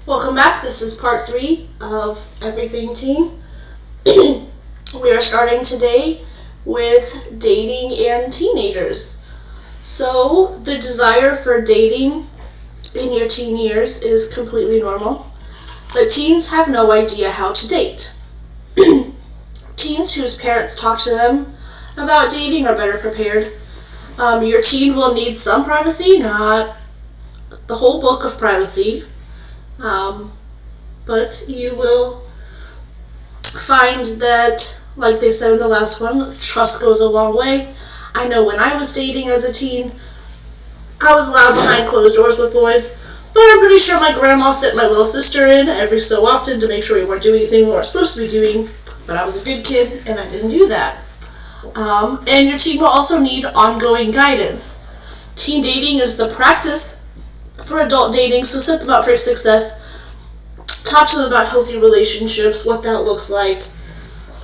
Welcome back. This is part 3 of Everything Teen. We are starting today with dating and teenagers. So, the desire for dating in your teen years is completely normal, but teens have no idea how to date. Teens whose parents talk to them about dating are better prepared. Your teen will need some privacy, not the whole book of privacy. But you will find that, like they said in the last one, trust goes a long way. I know when I was dating as a teen, I was allowed behind closed doors with boys, but I'm pretty sure my grandma sent my little sister in every so often to make sure we weren't doing anything we weren't supposed to be doing, but I was a good kid and I didn't do that. And your teen will also need ongoing guidance. Teen dating is the practice for adult dating, so set them up for success. Talk to them about healthy relationships, what that looks like,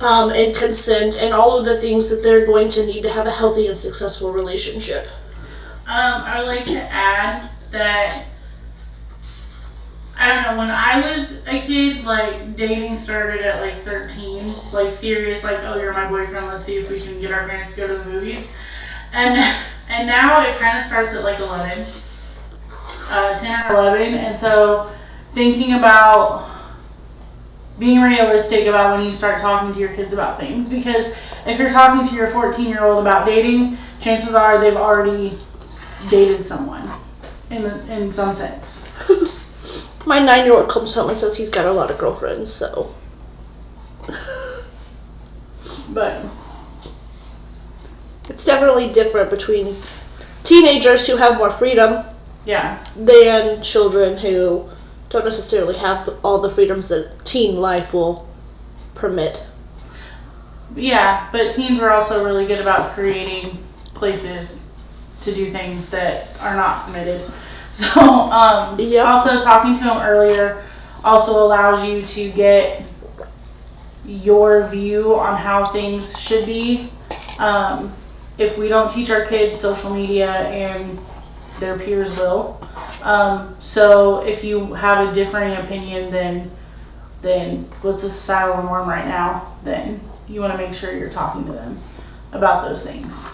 and consent, and all of the things that they're going to need to have a healthy and successful relationship. I would like to add that, I don't know, when I was a kid, like, dating started at, 13, serious, oh, you're my boyfriend, let's see if we can get our parents to go to the movies, and now it kind of starts at, 11, 10 or 11, and so thinking about being realistic about when you start talking to your kids about things, because if you're talking to your 14-year-old about dating, chances are they've already dated someone in some sense. My 9-year-old comes home and says he's got a lot of girlfriends, so. But it's definitely different between teenagers who have more freedom than children who don't necessarily have all the freedoms that teen life will permit. Yeah, but teens are also really good about creating places to do things that are not permitted. So, also talking to them earlier also allows you to get your view on how things should be. If we don't teach our kids, social media and their peers will. So if you have a differing opinion than what's a societal norm right now, then you want to make sure you're talking to them about those things.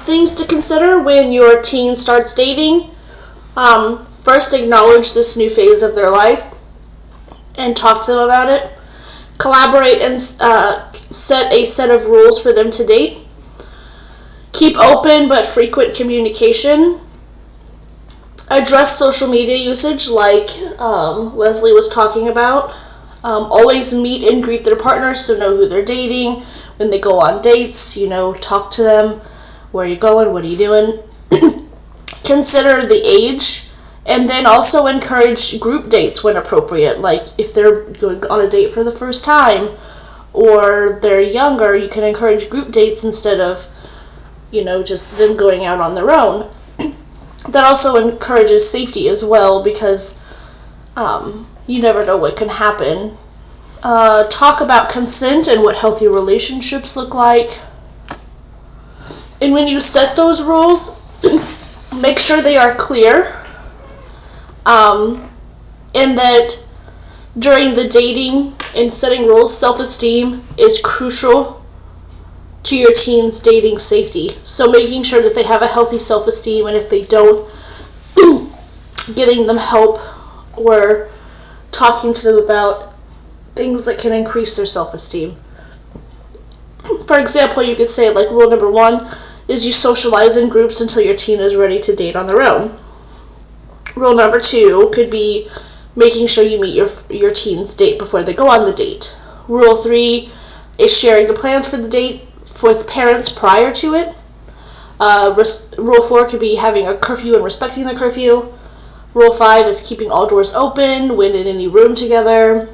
Things to consider when your teen starts dating. First, acknowledge this new phase of their life and talk to them about it. Collaborate and set a set of rules for them to date. Keep open but frequent communication. Address social media usage like Leslie was talking about. Always meet and greet their partners, so know who they're dating. When they go on dates, talk to them. Where are you going? What are you doing? Consider the age. And then also encourage group dates when appropriate. Like if they're going on a date for the first time or they're younger, you can encourage group dates instead of, just them going out on their own. That also encourages safety as well because you never know what can happen. Talk about consent and what healthy relationships look like. And when you set those rules, make sure they are clear. And that during the dating and setting rules, self-esteem is crucial to your teen's dating safety. So making sure that they have a healthy self-esteem, and if they don't, getting them help or talking to them about things that can increase their self-esteem. For example, you could say, rule number 1 is you socialize in groups until your teen is ready to date on their own. Rule number 2 could be making sure you meet your teen's date before they go on the date. Rule 3 is sharing the plans for the date with parents prior to it. Rule 4 could be having a curfew and respecting the curfew. Rule 5 is keeping all doors open when in any room together.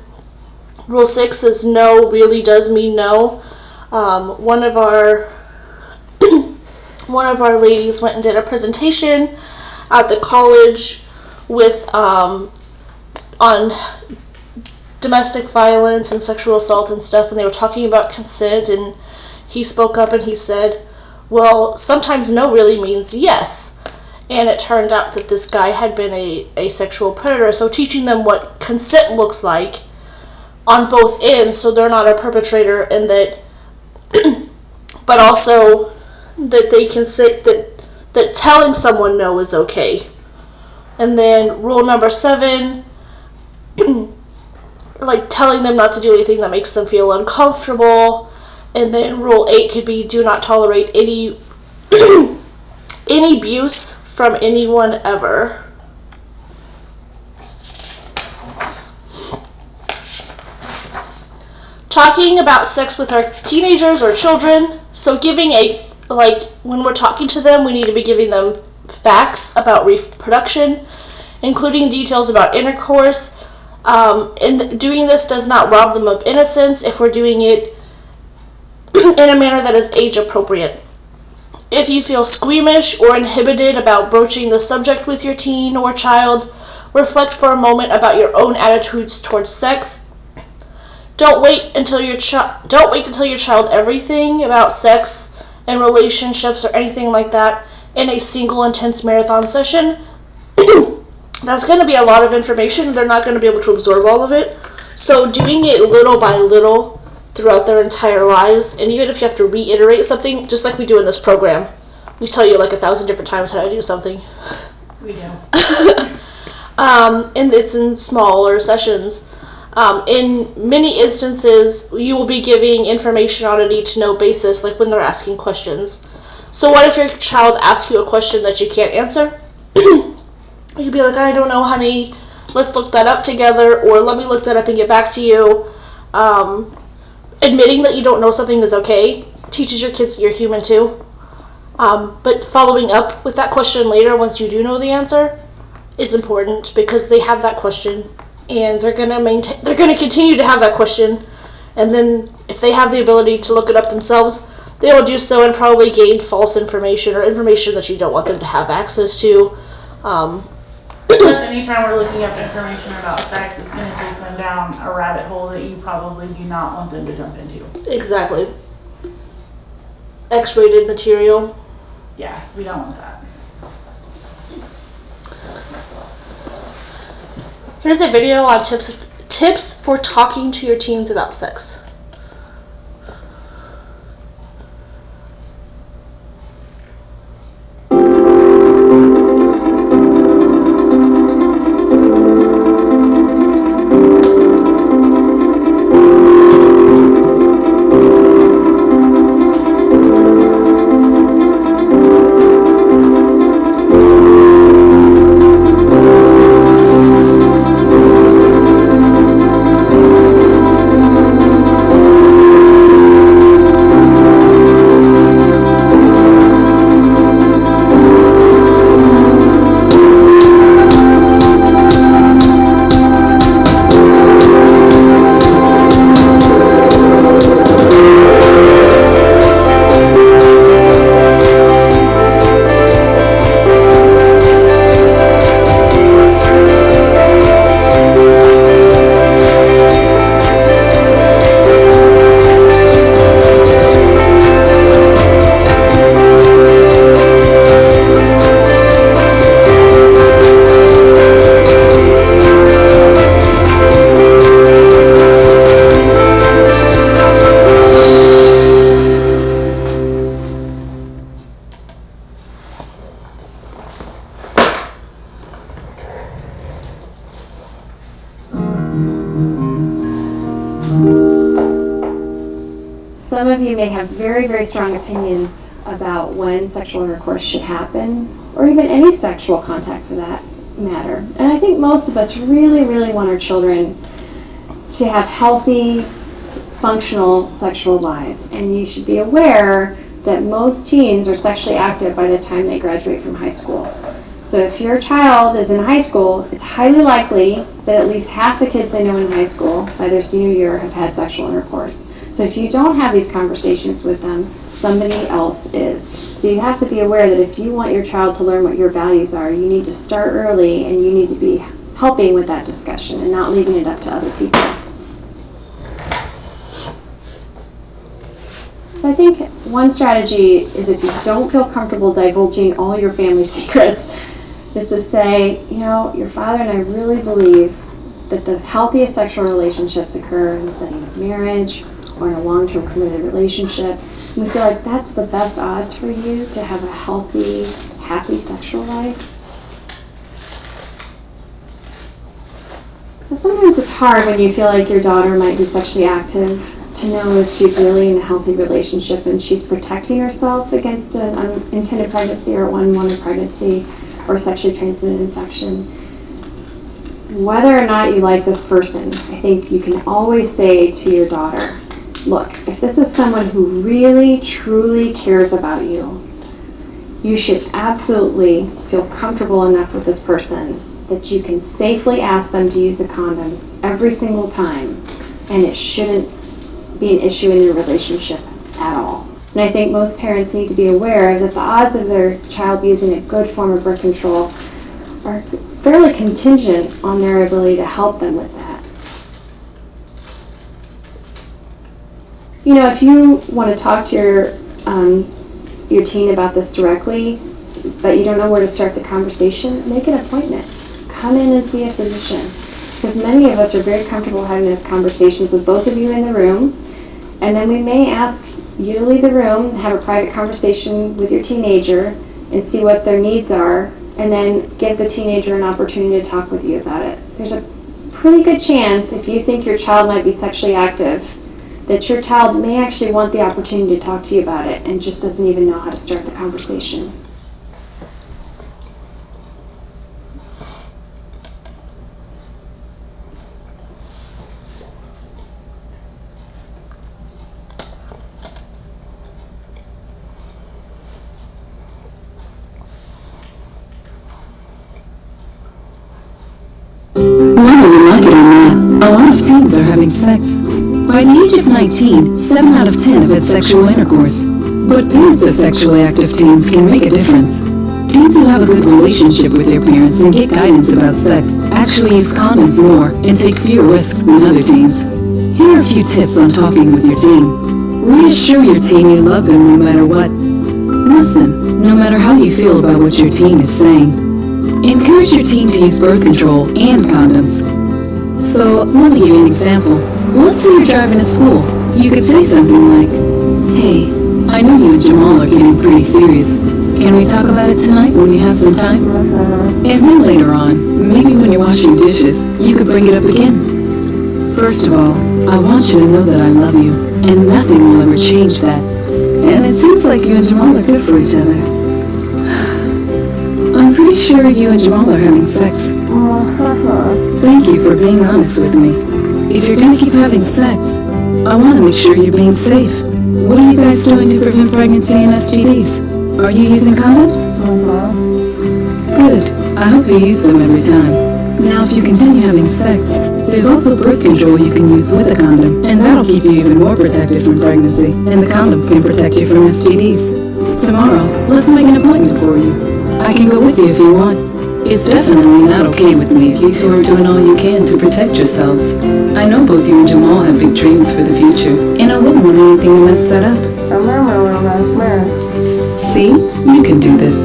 Rule 6 is no really does mean no. One of our ladies went and did a presentation at the college with on domestic violence and sexual assault and stuff, and they were talking about consent, and he spoke up and he said, well, sometimes no really means yes. And it turned out that this guy had been a sexual predator. So teaching them what consent looks like on both ends, so they're not a perpetrator, and that, but also that they can say that telling someone no is okay. And then rule number 7, like telling them not to do anything that makes them feel uncomfortable. And then rule 8 could be do not tolerate any any abuse from anyone ever. Talking about sex with our teenagers or children. So giving when we're talking to them, we need to be giving them facts about reproduction, including details about intercourse. And doing this does not rob them of innocence if we're doing it in a manner that is age appropriate. If you feel squeamish or inhibited about broaching the subject with your teen or child, reflect for a moment about your own attitudes towards sex. Don't wait until your child everything about sex and relationships or anything like that in a single intense marathon session. That's going to be a lot of information. They're not going to be able to absorb all of it. So doing it little by little throughout their entire lives, and even if you have to reiterate something, just like we do in this program, we tell you like 1,000 different times how to do something. We do. And it's in smaller sessions. In many instances, you will be giving information on a need-to-know basis, like when they're asking questions. So what if your child asks you a question that you can't answer? You'd be like, I don't know, honey, let's look that up together, or let me look that up and get back to you. Admitting that you don't know something is okay. Teaches your kids you're human too. But following up with that question later, once you do know the answer, is important, because they have that question, and they're gonna continue to have that question, and then if they have the ability to look it up themselves, they will do so and probably gain false information or information that you don't want them to have access to. Plus, anytime we're looking up information about sex, it's going to take them down a rabbit hole that you probably do not want them to jump into. Exactly. X-rated material. Yeah, we don't want that. Here's a video on tips for talking to your teens about sex. Some of you may have very, very strong opinions about when sexual intercourse should happen, or even any sexual contact for that matter. And I think most of us really, really want our children to have healthy, functional sexual lives. And you should be aware that most teens are sexually active by the time they graduate from high school. So if your child is in high school, it's highly likely that at least half the kids they know in high school by their senior year have had sexual intercourse. So if you don't have these conversations with them, somebody else is. So you have to be aware that if you want your child to learn what your values are, you need to start early, and you need to be helping with that discussion and not leaving it up to other people. So I think one strategy is, if you don't feel comfortable divulging all your family secrets, is to say, your father and I really believe that the healthiest sexual relationships occur in the setting of marriage or in a long-term committed relationship. And we feel like that's the best odds for you to have a healthy, happy sexual life. So sometimes it's hard when you feel like your daughter might be sexually active to know if she's really in a healthy relationship and she's protecting herself against an unintended pregnancy or unwanted pregnancy or sexually transmitted infection. Whether or not you like this person, I think you can always say to your daughter, look, if this is someone who really, truly cares about you, you should absolutely feel comfortable enough with this person that you can safely ask them to use a condom every single time, and it shouldn't be an issue in your relationship at all. And I think most parents need to be aware that the odds of their child using a good form of birth control are fairly contingent on their ability to help them with that. If you want to talk to your teen about this directly, but you don't know where to start the conversation, make an appointment. Come in and see a physician. Because many of us are very comfortable having those conversations with both of you in the room, and then we may ask you to leave the room, have a private conversation with your teenager, and see what their needs are, and then give the teenager an opportunity to talk with you about it. There's a pretty good chance, if you think your child might be sexually active, that your child may actually want the opportunity to talk to you about it and just doesn't even know how to start the conversation. Whether we like it or not, a lot of teens are having sex. By the age of 19, 7 out of 10 have had sexual intercourse. But parents of sexually active teens can make a difference. Teens who have a good relationship with their parents and get guidance about sex actually use condoms more and take fewer risks than other teens. Here are a few tips on talking with your teen. Reassure your teen you love them no matter what. Listen, no matter how you feel about what your teen is saying. Encourage your teen to use birth control and condoms. So, let me give you an example. Let's say you're driving to school. You could say something like, hey, I know you and Jamal are getting pretty serious. Can we talk about it tonight when you have some time? And then later on, maybe when you're washing dishes, you could bring it up again. First of all, I want you to know that I love you, and nothing will ever change that. And it seems like you and Jamal are good for each other. I'm pretty sure you and Jamal are having sex. Thank you for being honest with me. If you're gonna keep having sex, I want to make sure you're being safe. What are you guys doing to prevent pregnancy and STDs? Are you using condoms? Good. I hope you use them every time. Now, if you continue having sex, there's also birth control you can use with a condom, and that'll keep you even more protected from pregnancy, and the condoms can protect you from STDs. Tomorrow, let's make an appointment for you. I can go with you if you want. It's definitely not okay with me if you two are doing all you can to protect yourselves. I know both you and Jamal have big dreams for the future, and I wouldn't want anything to mess that up. See? You can do this.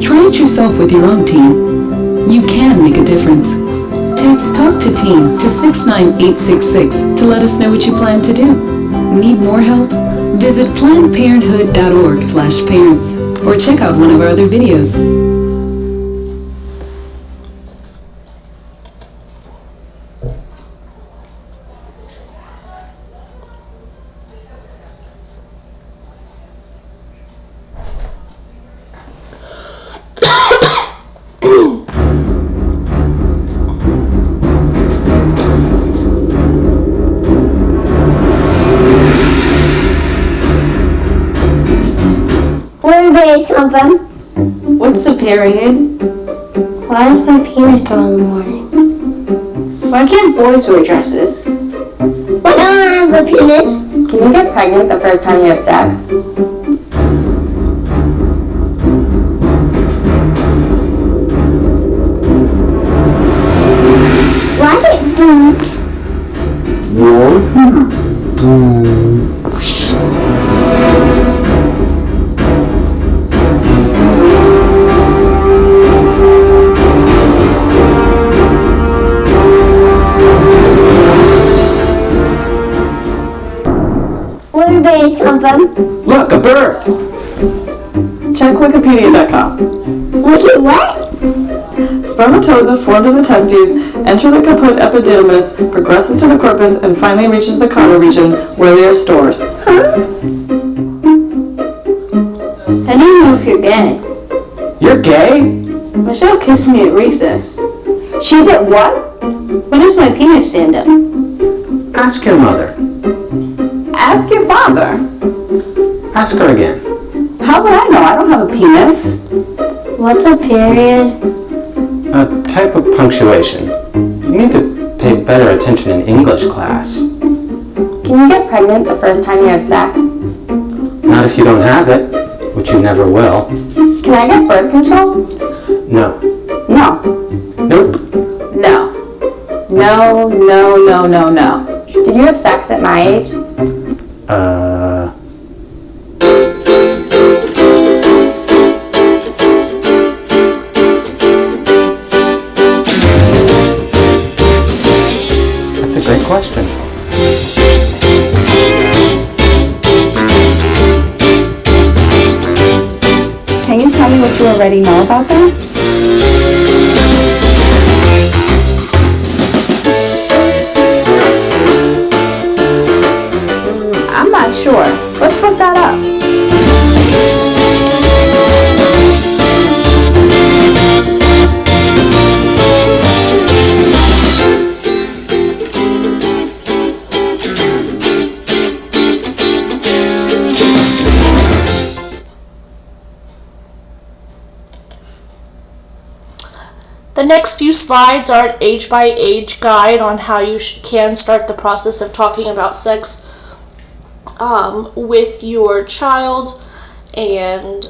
Try it yourself with your own teen. You can make a difference. Text Talk to Teen to 69866 to let us know what you plan to do. Need more help? Visit PlannedParenthood.org/parents or check out one of our other videos. Where do periods come from? What's a period? Why does my penis come in the morning? Why can't boys wear dresses? Why don't I have a penis? Can you get pregnant the first time you have sex? Why get boobs? Boobs. come from? Look, a bird. Check Wikipedia.com. Wiki what? Spermatozoa formed in the testes, enter the caput epididymis, progresses to the corpus, and finally reaches the caudal region where they are stored. How do you know if you're gay? You're gay? Michelle kissed me at recess. She did what? When does my penis stand up? Ask your mother. Ask your father. Ask her again. How would I know? I don't have a penis. What's a period? A type of punctuation. You need to pay better attention in English class. Can you get pregnant the first time you have sex? Not if you don't have it, which you never will. Can I get birth control? No. No. Nope. No. No, no, no, no, no. Did you have sex at my age? That's a great question. Can you tell me what you already know about that? I'm not sure. Let's look that up. The next few slides are an age-by-age guide on how you can start the process of talking about sex with your child, and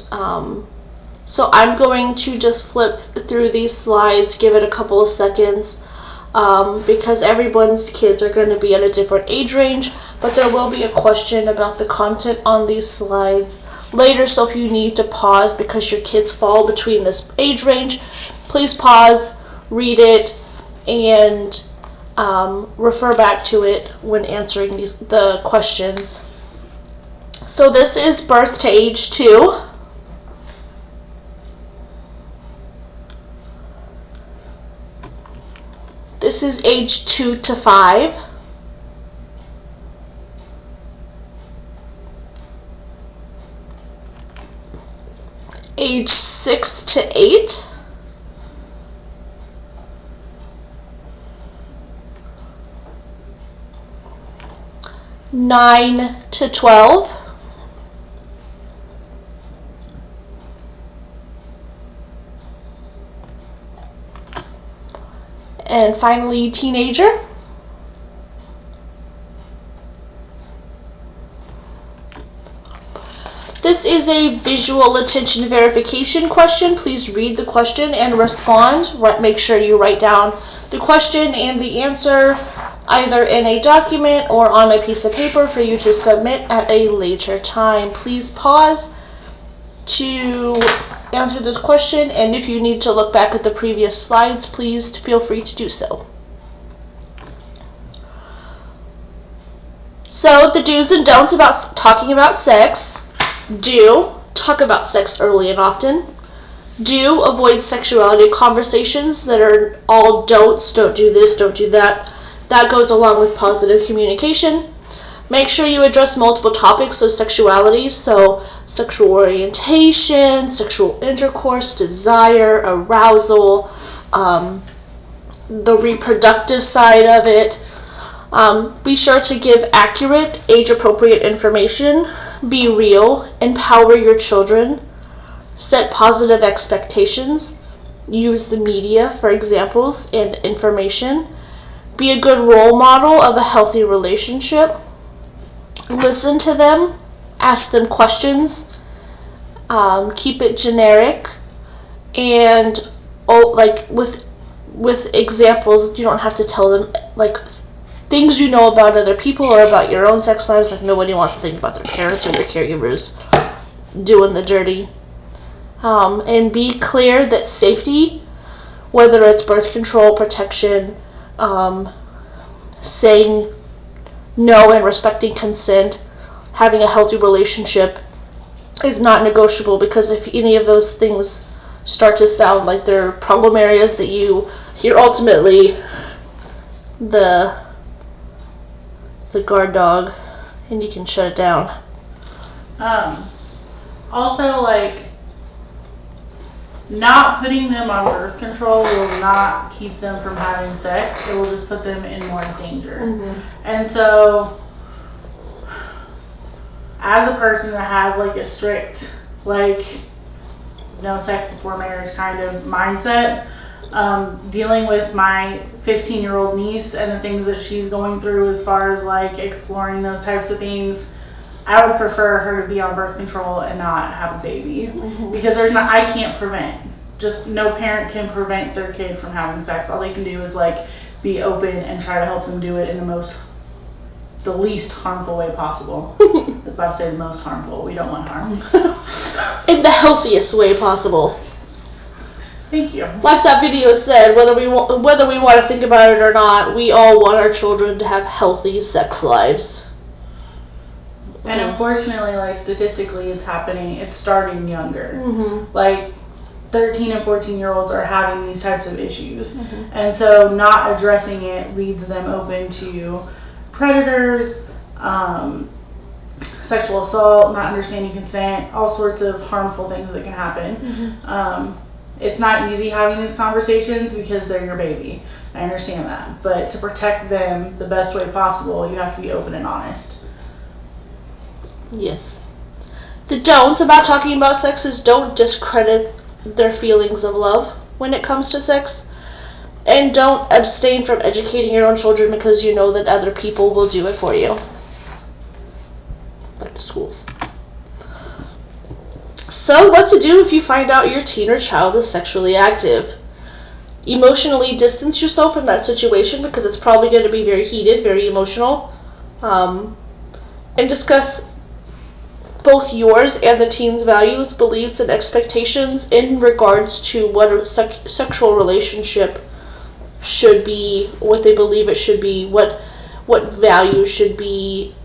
so I'm going to just flip through these slides, give it a couple of seconds, because everyone's kids are going to be at a different age range, but there will be a question about the content on these slides later, so if you need to pause because your kids fall between this age range, please pause, read it, and refer back to it when answering the questions. So this is birth to age 2. This is age 2 to 5. Age 6 to 8. 9 to 12. And finally, teenager. This is a visual attention verification question. Please read the question and respond. Make sure you write down the question and the answer either in a document or on a piece of paper for you to submit at a later time. Please pause to answer this question, and if you need to look back at the previous slides, please feel free to do so. So the do's and don'ts about talking about sex. Do talk about sex early and often. Do avoid sexuality conversations that are all don'ts. Don't do this, don't do that. That goes along with positive communication. Make sure you address multiple topics of sexuality, so sexual orientation, sexual intercourse, desire, arousal, the reproductive side of it. Be sure to give accurate, age-appropriate information. Be real. Empower your children. Set positive expectations. Use the media for examples and information. Be a good role model of a healthy relationship. Listen to them. Ask them questions. Keep it generic. And with examples, you don't have to tell them like things you know about other people or about your own sex lives. Like nobody wants to think about their parents or their caregivers doing the dirty. And be clear that safety, whether it's birth control, protection, saying no and respecting consent, having a healthy relationship is not negotiable, because if any of those things start to sound like they're problem areas, that you're ultimately the guard dog and you can shut it down. Also, like, not putting them on birth control will not keep them from having sex. It will just put them in more danger. And so, as a person that has like a strict, like, no sex before marriage kind of mindset, dealing with my 15-year-old niece and the things that she's going through as far as like exploring those types of things, I would prefer her to be on birth control and not have a baby. Because I can't prevent. Just no parent can prevent their kid from having sex. All they can do is like be open and try to help them do it in the least harmful way possible. I was about to say the most harmful. We don't want harm. In the healthiest way possible. Thank you. Like that video said, whether we want to think about it or not, we all want our children to have healthy sex lives. And unfortunately, like, statistically, it's starting younger. Like, 13 and 14-year-olds are having these types of issues. And so not addressing it leads them open to predators, sexual assault, not understanding consent, all sorts of harmful things that can happen. It's not easy having these conversations because they're your baby. I understand that. But to protect them the best way possible, you have to be open and honest. Yes. The don'ts about talking about sex is don't discredit their feelings of love when it comes to sex. And don't abstain from educating your own children because you know that other people will do it for you. Like the schools. So, what to do if you find out your teen or child is sexually active? Emotionally distance yourself from that situation because it's probably going to be very heated, very emotional. And discuss both yours and the teen's values, beliefs, and expectations in regards to what a sexual relationship should be, what they believe it should be, what values should be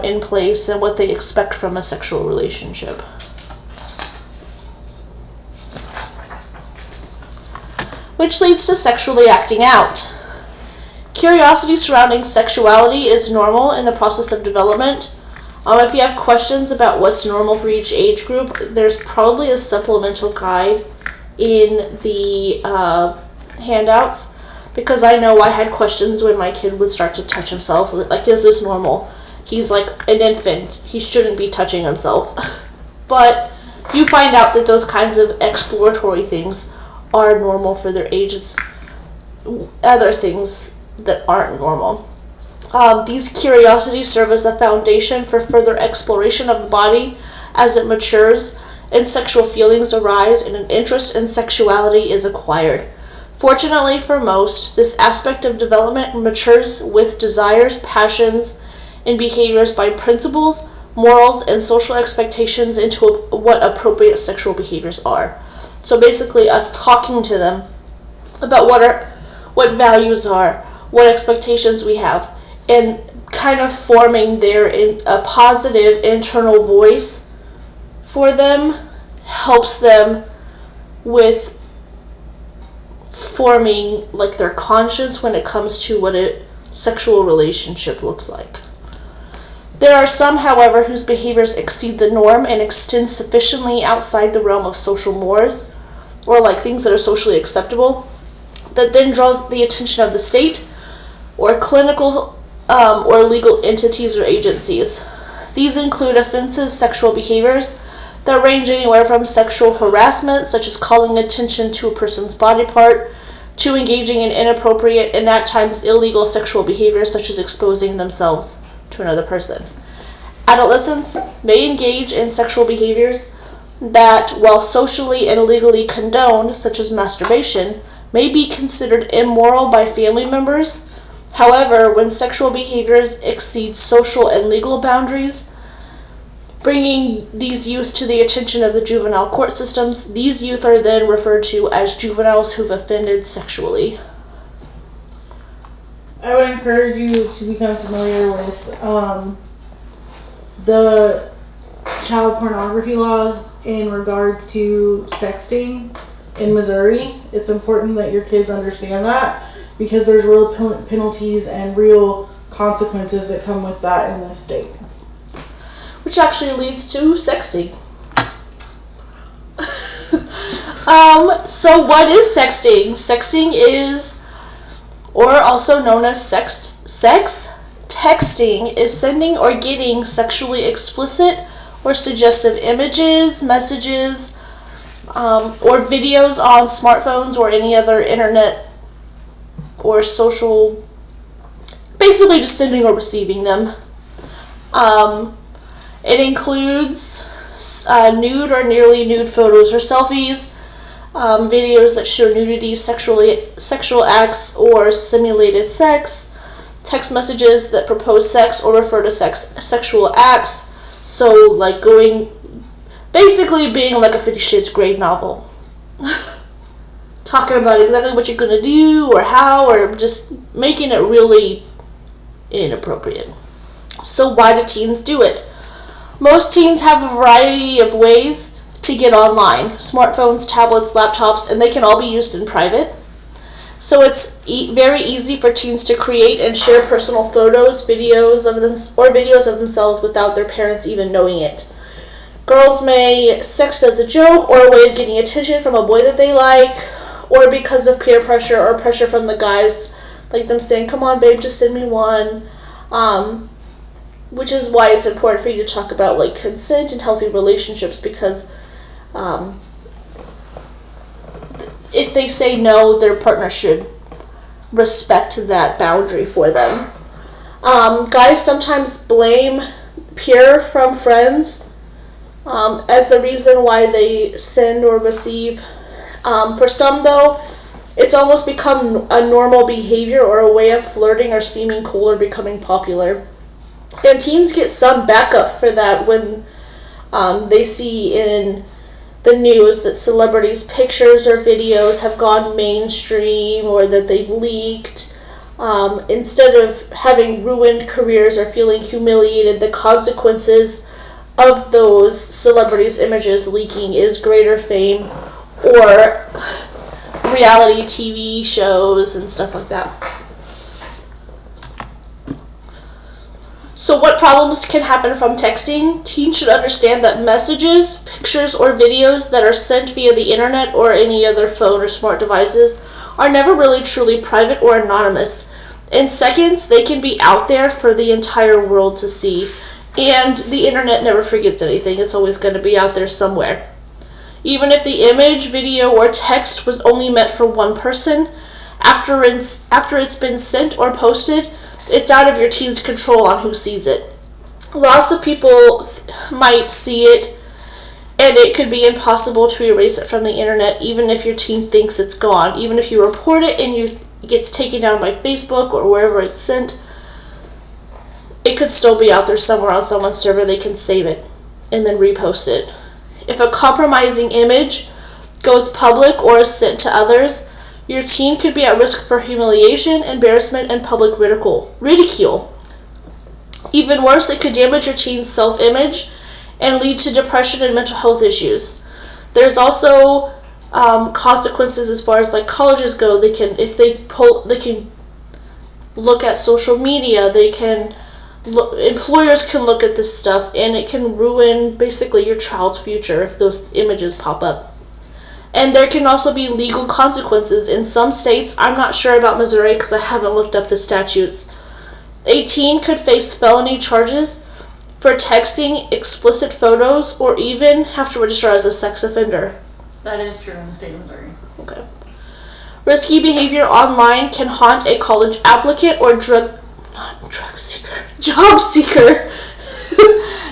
in place, and what they expect from a sexual relationship. Which leads to sexually acting out. Curiosity surrounding sexuality is normal in the process of development. If you have questions about what's normal for each age group, there's probably a supplemental guide in the handouts, because I know I had questions when my kid would start to touch himself. Like, is this normal? He's like an infant. He shouldn't be touching himself. But you find out that those kinds of exploratory things are normal for their age. It's other things that aren't normal. These curiosities serve as a foundation for further exploration of the body as it matures and sexual feelings arise and an interest in sexuality is acquired. Fortunately for most, this aspect of development matures with desires, passions, and behaviors by principles, morals, and social expectations into what appropriate sexual behaviors are. So basically us talking to them about what values are, what expectations we have, and kind of forming a positive internal voice for them helps them with forming like their conscience when it comes to what a sexual relationship looks like. There are some, however, whose behaviors exceed the norm and extend sufficiently outside the realm of social mores, or like things that are socially acceptable, that then draws the attention of the state or clinical or legal entities or agencies. These include offensive sexual behaviors that range anywhere from sexual harassment, such as calling attention to a person's body part, to engaging in inappropriate and at times illegal sexual behaviors, such as exposing themselves to another person. Adolescents may engage in sexual behaviors that, while socially and legally condoned, such as masturbation, may be considered immoral by family members. However, when sexual behaviors exceed social and legal boundaries, bringing these youth to the attention of the juvenile court systems, these youth are then referred to as juveniles who've offended sexually. I would encourage you to become familiar with the child pornography laws in regards to sexting in Missouri. It's important that your kids understand that because there's real penalties and real consequences that come with that in this state. Which actually leads to sexting. So what is sexting? Sexting is, or also known as sex texting, is sending or getting sexually explicit or suggestive images, messages, or videos on smartphones or any other internet or social, basically just sending or receiving them. It includes nude or nearly nude photos or selfies, videos that show nudity, sexual acts, or simulated sex, text messages that propose sex or refer to sexual acts. So, like basically being like a 50 Shades Grey novel. Talking about exactly what you're gonna do or how, or just making it really inappropriate. So why do teens do it? Most teens have a variety of ways to get online. Smartphones, tablets, laptops, and they can all be used in private. So it's very easy for teens to create and share personal photos, videos of themselves without their parents even knowing it. Girls may sext as a joke or a way of getting attention from a boy that they like, or because of peer pressure or pressure from the guys, like them saying, "Come on, babe, just send me one." Which is why it's important for you to talk about like consent and healthy relationships, because if they say no, their partner should respect that boundary for them. Guys sometimes blame peer from friends as the reason why they send or receive. For some, though, it's almost become a normal behavior or a way of flirting or seeming cool or becoming popular. And teens get some backup for that when they see in the news that celebrities' pictures or videos have gone mainstream or that they've leaked. Instead of having ruined careers or feeling humiliated, the consequences of those celebrities' images leaking is greater fame or reality TV shows and stuff like that. So what problems can happen from texting? Teens should understand that messages, pictures, or videos that are sent via the internet or any other phone or smart devices are never really truly private or anonymous. In seconds, they can be out there for the entire world to see. And the internet never forgets anything. It's always going to be out there somewhere. Even if the image, video, or text was only meant for one person, after it's been sent or posted, it's out of your teen's control on who sees it. Lots of people might see it, and it could be impossible to erase it from the internet, even if your teen thinks it's gone. Even if you report it and it gets taken down by Facebook or wherever it's sent, it could still be out there somewhere on someone's server. They can save it and then repost it. If a compromising image goes public or is sent to others, your teen could be at risk for humiliation, embarrassment, and public ridicule. Even worse, it could damage your teen's self-image and lead to depression and mental health issues. There's also consequences as far as like colleges go. They can look at social media. Employers can look at this stuff, and it can ruin basically your child's future if those images pop up. And there can also be legal consequences in some states. I'm not sure about Missouri because I haven't looked up the statutes. A teen could face felony charges for texting explicit photos or even have to register as a sex offender. That is true in the state of Missouri. Okay. Risky behavior online can haunt a college applicant or job seeker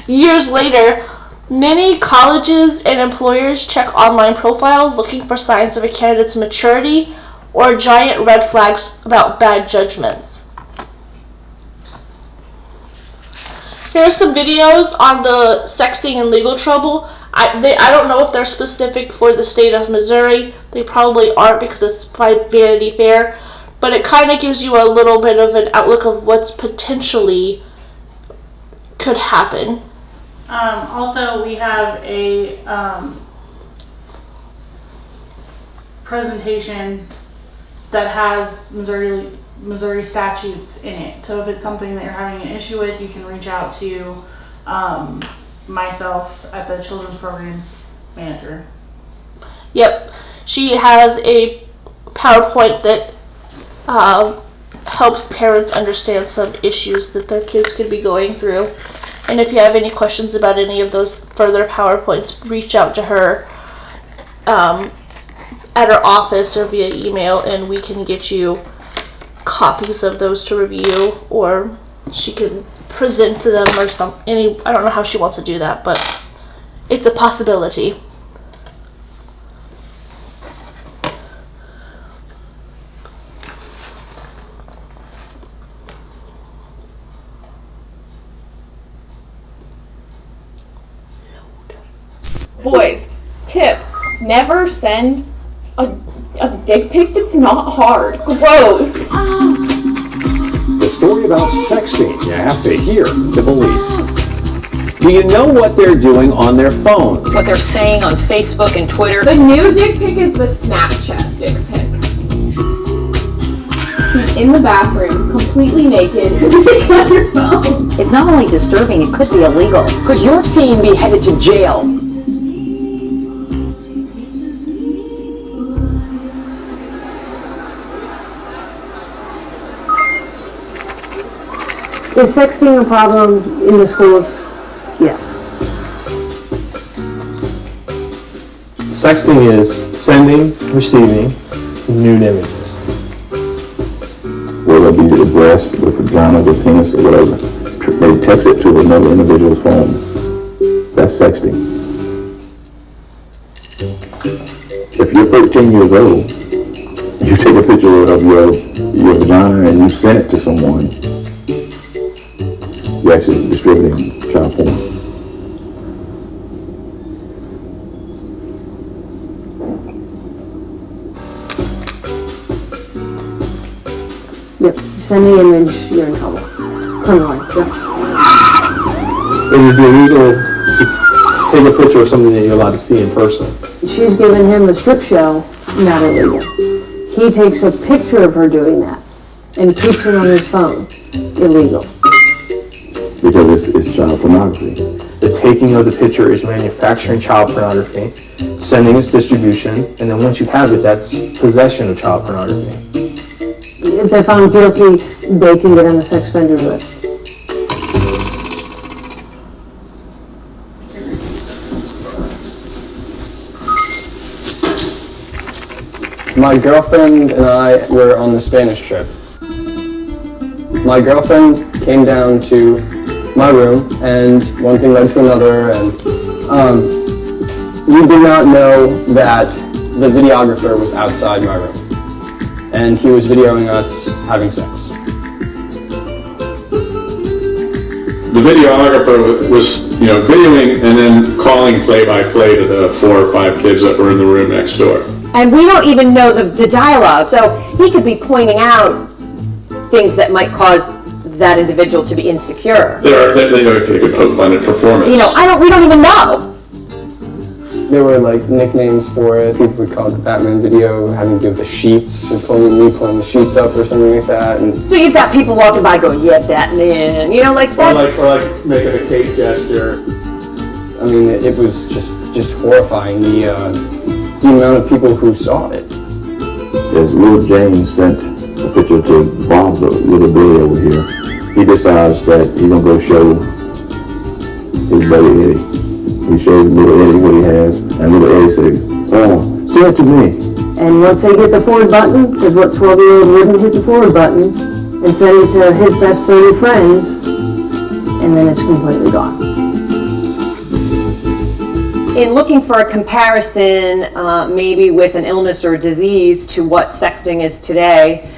years later. Many colleges and employers check online profiles looking for signs of a candidate's maturity or giant red flags about bad judgments. Here are some videos on the sexting and legal trouble. I don't know if they're specific for the state of Missouri. They probably aren't because it's by Vanity Fair. But it kind of gives you a little bit of an outlook of what's potentially could happen. Also, we have a presentation that has Missouri statutes in it. So if it's something that you're having an issue with, you can reach out to myself at the Children's Program Manager. Yep. She has a PowerPoint that helps parents understand some issues that their kids could be going through. And if you have any questions about any of those further PowerPoints, reach out to her at her office or via email, and we can get you copies of those to review, or she can present to them or I don't know how she wants to do that, but it's a possibility. Boys, tip, never send a dick pic that's not hard. Gross. The story about sexting you have to hear to believe. Do you know what they're doing on their phones? What they're saying on Facebook and Twitter? The new dick pic is the Snapchat dick pic. He's in the bathroom, completely naked, on your phone. It's not only disturbing, it could be illegal. Could your teen be headed to jail? Is sexting a problem in the schools? Yes. Sexting is sending, receiving nude images. Whether it be the breast, the vagina, the penis, or whatever, they text it to another individual's phone. That's sexting. If you're 13 years old, you take a picture of your vagina and you send it to someone, you're actually distributing child porn. Yep. Send the image, you're in trouble. Criminally. Yep. It is illegal to take a picture of something that you're allowed to see in person. She's giving him a strip show, not illegal. He takes a picture of her doing that and keeps it on his phone. Illegal. Because it's child pornography. The taking of the picture is manufacturing child pornography, sending is distribution, and then once you have it, that's possession of child pornography. If they're found guilty, they can get on the sex offender list. My girlfriend and I were on the Spanish trip. My girlfriend came down to my room, and one thing led to another, and we did not know that the videographer was outside my room, and he was videoing us having sex. The videographer was, videoing and then calling play-by-play to the 4 or 5 kids that were in the room next door. And we don't even know the dialogue, so he could be pointing out things that might cause that individual to be insecure. They could poke fun at performance. We don't even know. There were nicknames for it. People would call it the Batman video, having to do with the sheets, and pulling the sheets up or something like that. And so you've got people walking by going, "Yeah, Batman," that's... Or making a cake gesture. I mean, it was just horrifying, the amount of people who saw it. As little James sent a picture to Bob's little Billy over here, he decides that he's going to go show his buddy Eddie. He shows little Eddie what he has, and little Eddie says, "Oh, send it to me." And once they hit the forward button, because what 12-year-old wouldn't hit the forward button, and send it to his best 30 friends, and then it's completely gone. In looking for a comparison, maybe with an illness or disease to what sexting is today,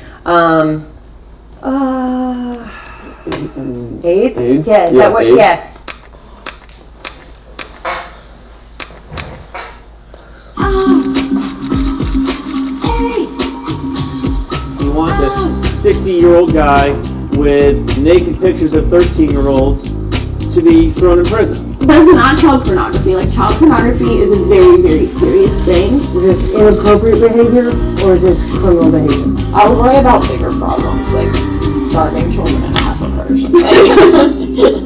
AIDS? Yeah, is that what? AIDS? Yeah. You want this 60-year-old guy with naked pictures of 13-year-olds to be thrown in prison. But it's not child pornography. Like, child pornography is a very, very serious thing. Is this inappropriate behavior or is this criminal behavior? I would worry about bigger problems, like starving children in Africa or something.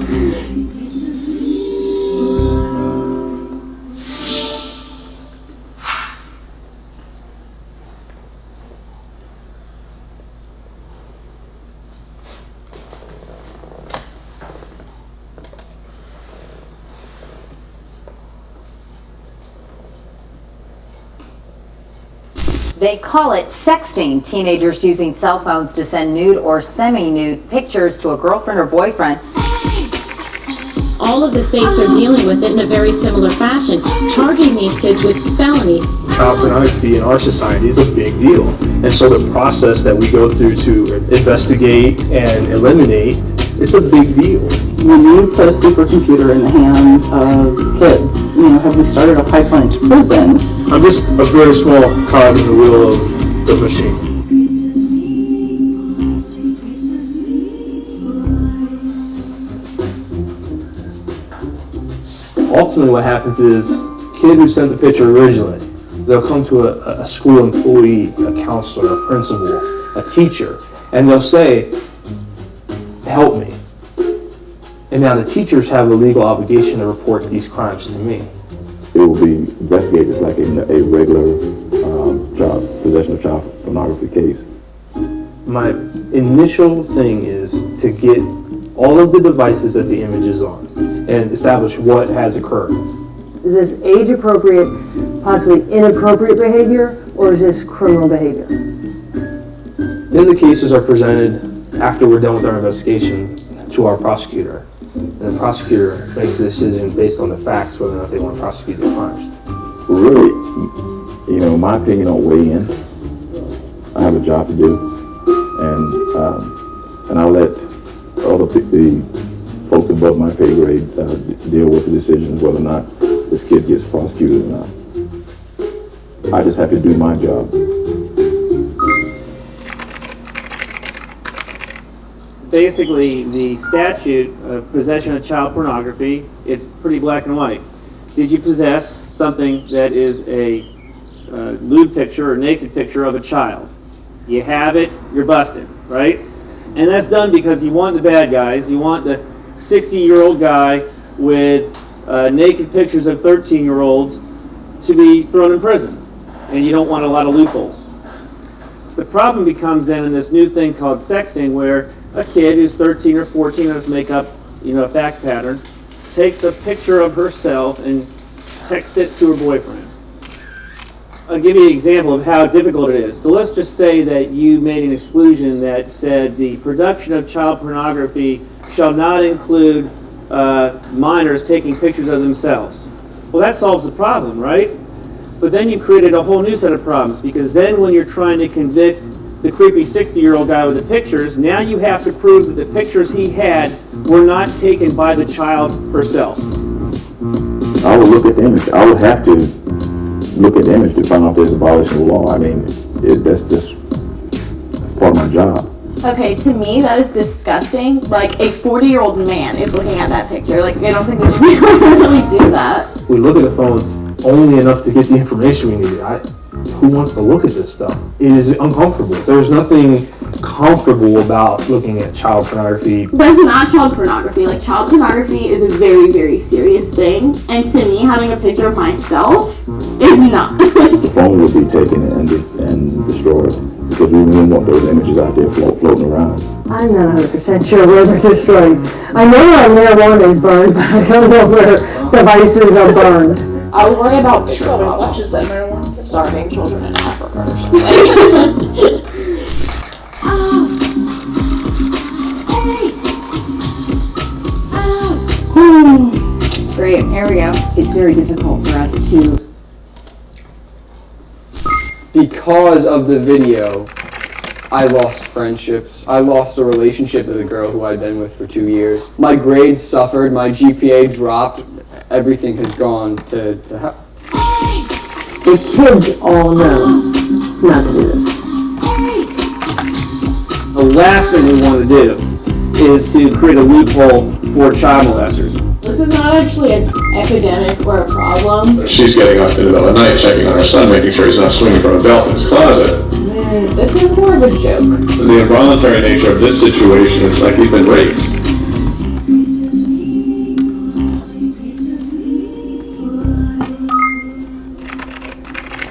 They call it sexting, teenagers using cell phones to send nude or semi-nude pictures to a girlfriend or boyfriend. All of the states are dealing with it in a very similar fashion, charging these kids with felony. Child pornography in our society is a big deal. And so the process that we go through to investigate and eliminate, it's a big deal. When you put a supercomputer in the hands of kids, have we started a pipeline to prison? I'm just a very small cog in the wheel of the machine. Ultimately what happens is, kid who sent the picture originally, they'll come to a school employee, a counselor, a principal, a teacher, and they'll say, help me. And now the teachers have a legal obligation to report these crimes to me. It will be investigated like a regular possession of child pornography case. My initial thing is to get all of the devices that the image is on and establish what has occurred. Is this age appropriate, possibly inappropriate behavior, or is this criminal behavior? Then the cases are presented after we're done with our investigation to our prosecutor. And the prosecutor makes a decision based on the facts whether or not they want to prosecute the crimes. Really, my opinion don't weigh in. I have a job to do, and I let other the folks above my pay grade deal with the decisions whether or not this kid gets prosecuted or not. I just have to do my job. Basically, the statute of possession of child pornography, it's pretty black and white. Did you possess something that is a lewd picture or naked picture of a child? You have it, you're busted, right? And that's done because you want the bad guys, you want the 60-year-old guy with naked pictures of 13-year-olds to be thrown in prison, and you don't want a lot of loopholes. The problem becomes then in this new thing called sexting, where a kid who's 13 or 14, let's make up, a fact pattern, takes a picture of herself and texts it to her boyfriend. I'll give you an example of how difficult it is. So let's just say that you made an exclusion that said the production of child pornography shall not include minors taking pictures of themselves. Well, that solves the problem, right? But then you created a whole new set of problems, because then when you're trying to convict the creepy 60-year-old guy with the pictures, now you have to prove that the pictures he had were not taken by the child herself. I would look at the image. I would have to look at the image to find out if there's a violation of the law. I mean, that's part of my job. Okay, to me, that is disgusting. Like, a 40-year-old man is looking at that picture. Like, I don't think we should be able to really do that. We look at the phones only enough to get the information we need. Who wants to look at this stuff? It is uncomfortable. There's nothing comfortable about looking at child pornography. But it's not child pornography. Like, child pornography is a very, very serious thing. And to me, having a picture of myself is not. The phone will be taken and destroyed, because we don't want those images out there floating around. I'm not 100% sure where they're destroyed. I know where marijuana is burned, but I don't know where devices are burned. I would worry about bigger How problems. much is that marijuana? Starving children in Africa or something. Great, here we go. It's very difficult for us to... Because of the video, I lost friendships. I lost a relationship with a girl who I'd been with for 2 years. My grades suffered, my GPA dropped, everything has gone to hell. The kids all know not to do this. The last thing we want to do is to create a loophole for child molesters. This this is not actually an epidemic or a problem. She's getting up in the middle of the night, checking on her son, making sure he's not swinging from a belt in his closet. This is more of a joke. The involuntary nature of this situation is like he's been raped.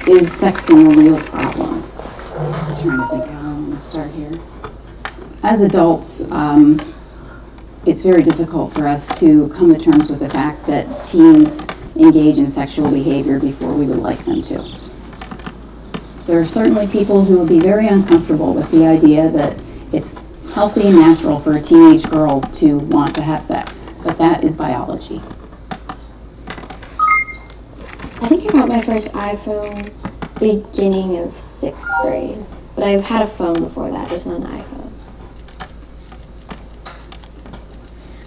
Is sexting a real problem? I'm trying to think how I'm going to start here. As adults, it's very difficult for us to come to terms with the fact that teens engage in sexual behavior before we would like them to. There are certainly people who would be very uncomfortable with the idea that it's healthy and natural for a teenage girl to want to have sex, but that is biology. I think I got my first iPhone beginning of 6th grade, but I've had a phone before that, just not an iPhone.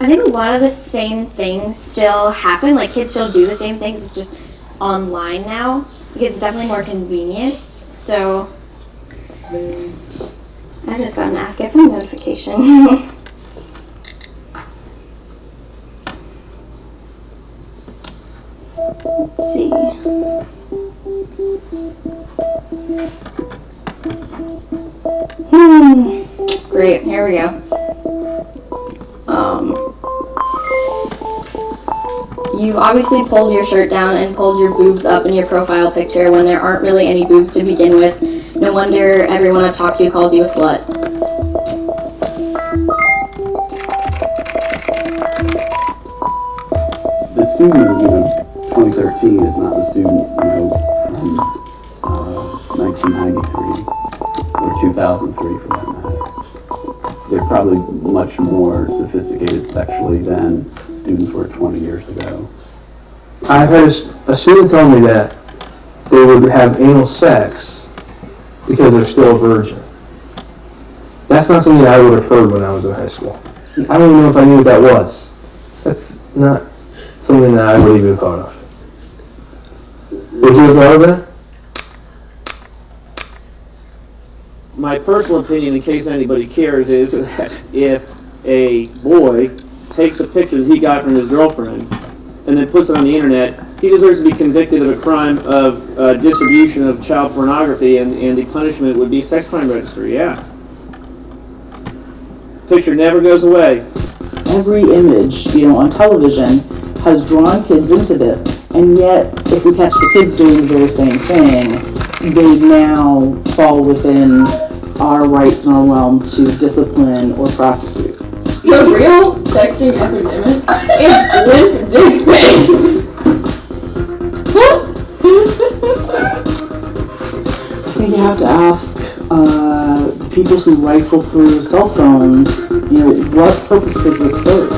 I think a lot of the same things still happen, like kids still do the same things, it's just online now, because it's definitely more convenient. So, I just got an Ask FM notification. Let's see. Great, here we go. You obviously pulled your shirt down and pulled your boobs up in your profile picture when there aren't really any boobs to begin with. No wonder everyone I've talked to calls you a slut. The student, 2013 is not the student, from 1993 or 2003 for that matter. They're probably much more sophisticated sexually than students were 20 years ago. I've had a student tell me that they would have anal sex because they're still a virgin. That's not something I would have heard when I was in high school. I don't even know if I knew what that was. That's not something that I would even thought of. Would you have thought of that? My personal opinion, in case anybody cares, is that if a boy takes a picture that he got from his girlfriend and then puts it on the internet, he deserves to be convicted of a crime of distribution of child pornography, and the punishment would be sex crime registry, yeah. Picture never goes away. Every image, on television has drawn kids into this, and yet if we catch the kids doing the very same thing, they now fall within our rights and our realm to discipline or prosecute. The real sexting epidemic is limp dick pics. I think you have to ask people who rifle through cell phones, what purpose does this serve?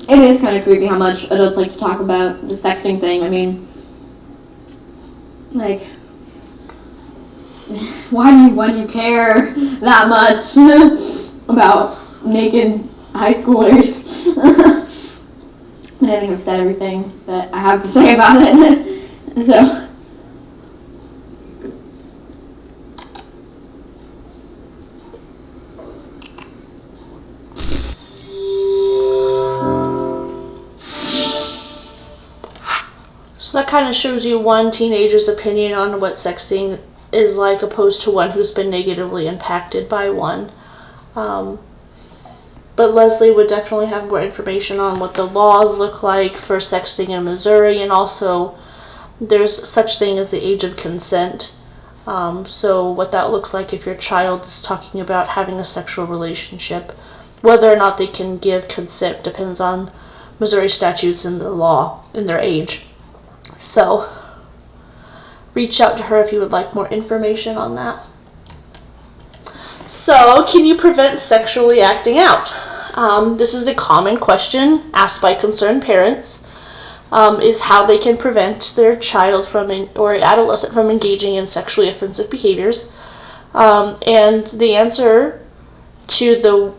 It is kind of creepy how much adults like to talk about the sexting thing. I mean, like, why do you care that much about naked high schoolers? But I think I've said everything that I have to say about it. So. So that kind of shows you one teenager's opinion on what sexting is like, opposed to one who's been negatively impacted by one. But Leslie would definitely have more information on what the laws look like for sexting in Missouri, and also there's such thing as the age of consent. So what that looks like if your child is talking about having a sexual relationship. Whether or not they can give consent depends on Missouri statutes and the law and their age. So reach out to her if you would like more information on that. So, can you prevent sexually acting out? This is a common question asked by concerned parents, is how they can prevent their child or adolescent from engaging in sexually offensive behaviors. And the answer to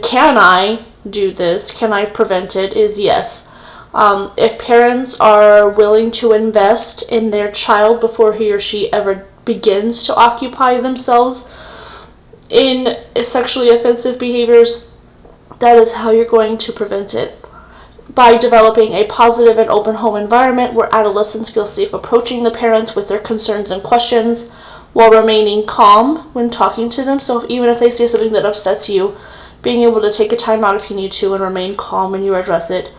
can I do this, can I prevent it, is yes. If parents are willing to invest in their child before he or she ever begins to occupy themselves in sexually offensive behaviors, that is how you're going to prevent it. By developing a positive and open home environment where adolescents feel safe approaching the parents with their concerns and questions while remaining calm when talking to them. So even if they say something that upsets you, being able to take a time out if you need to and remain calm when you address it,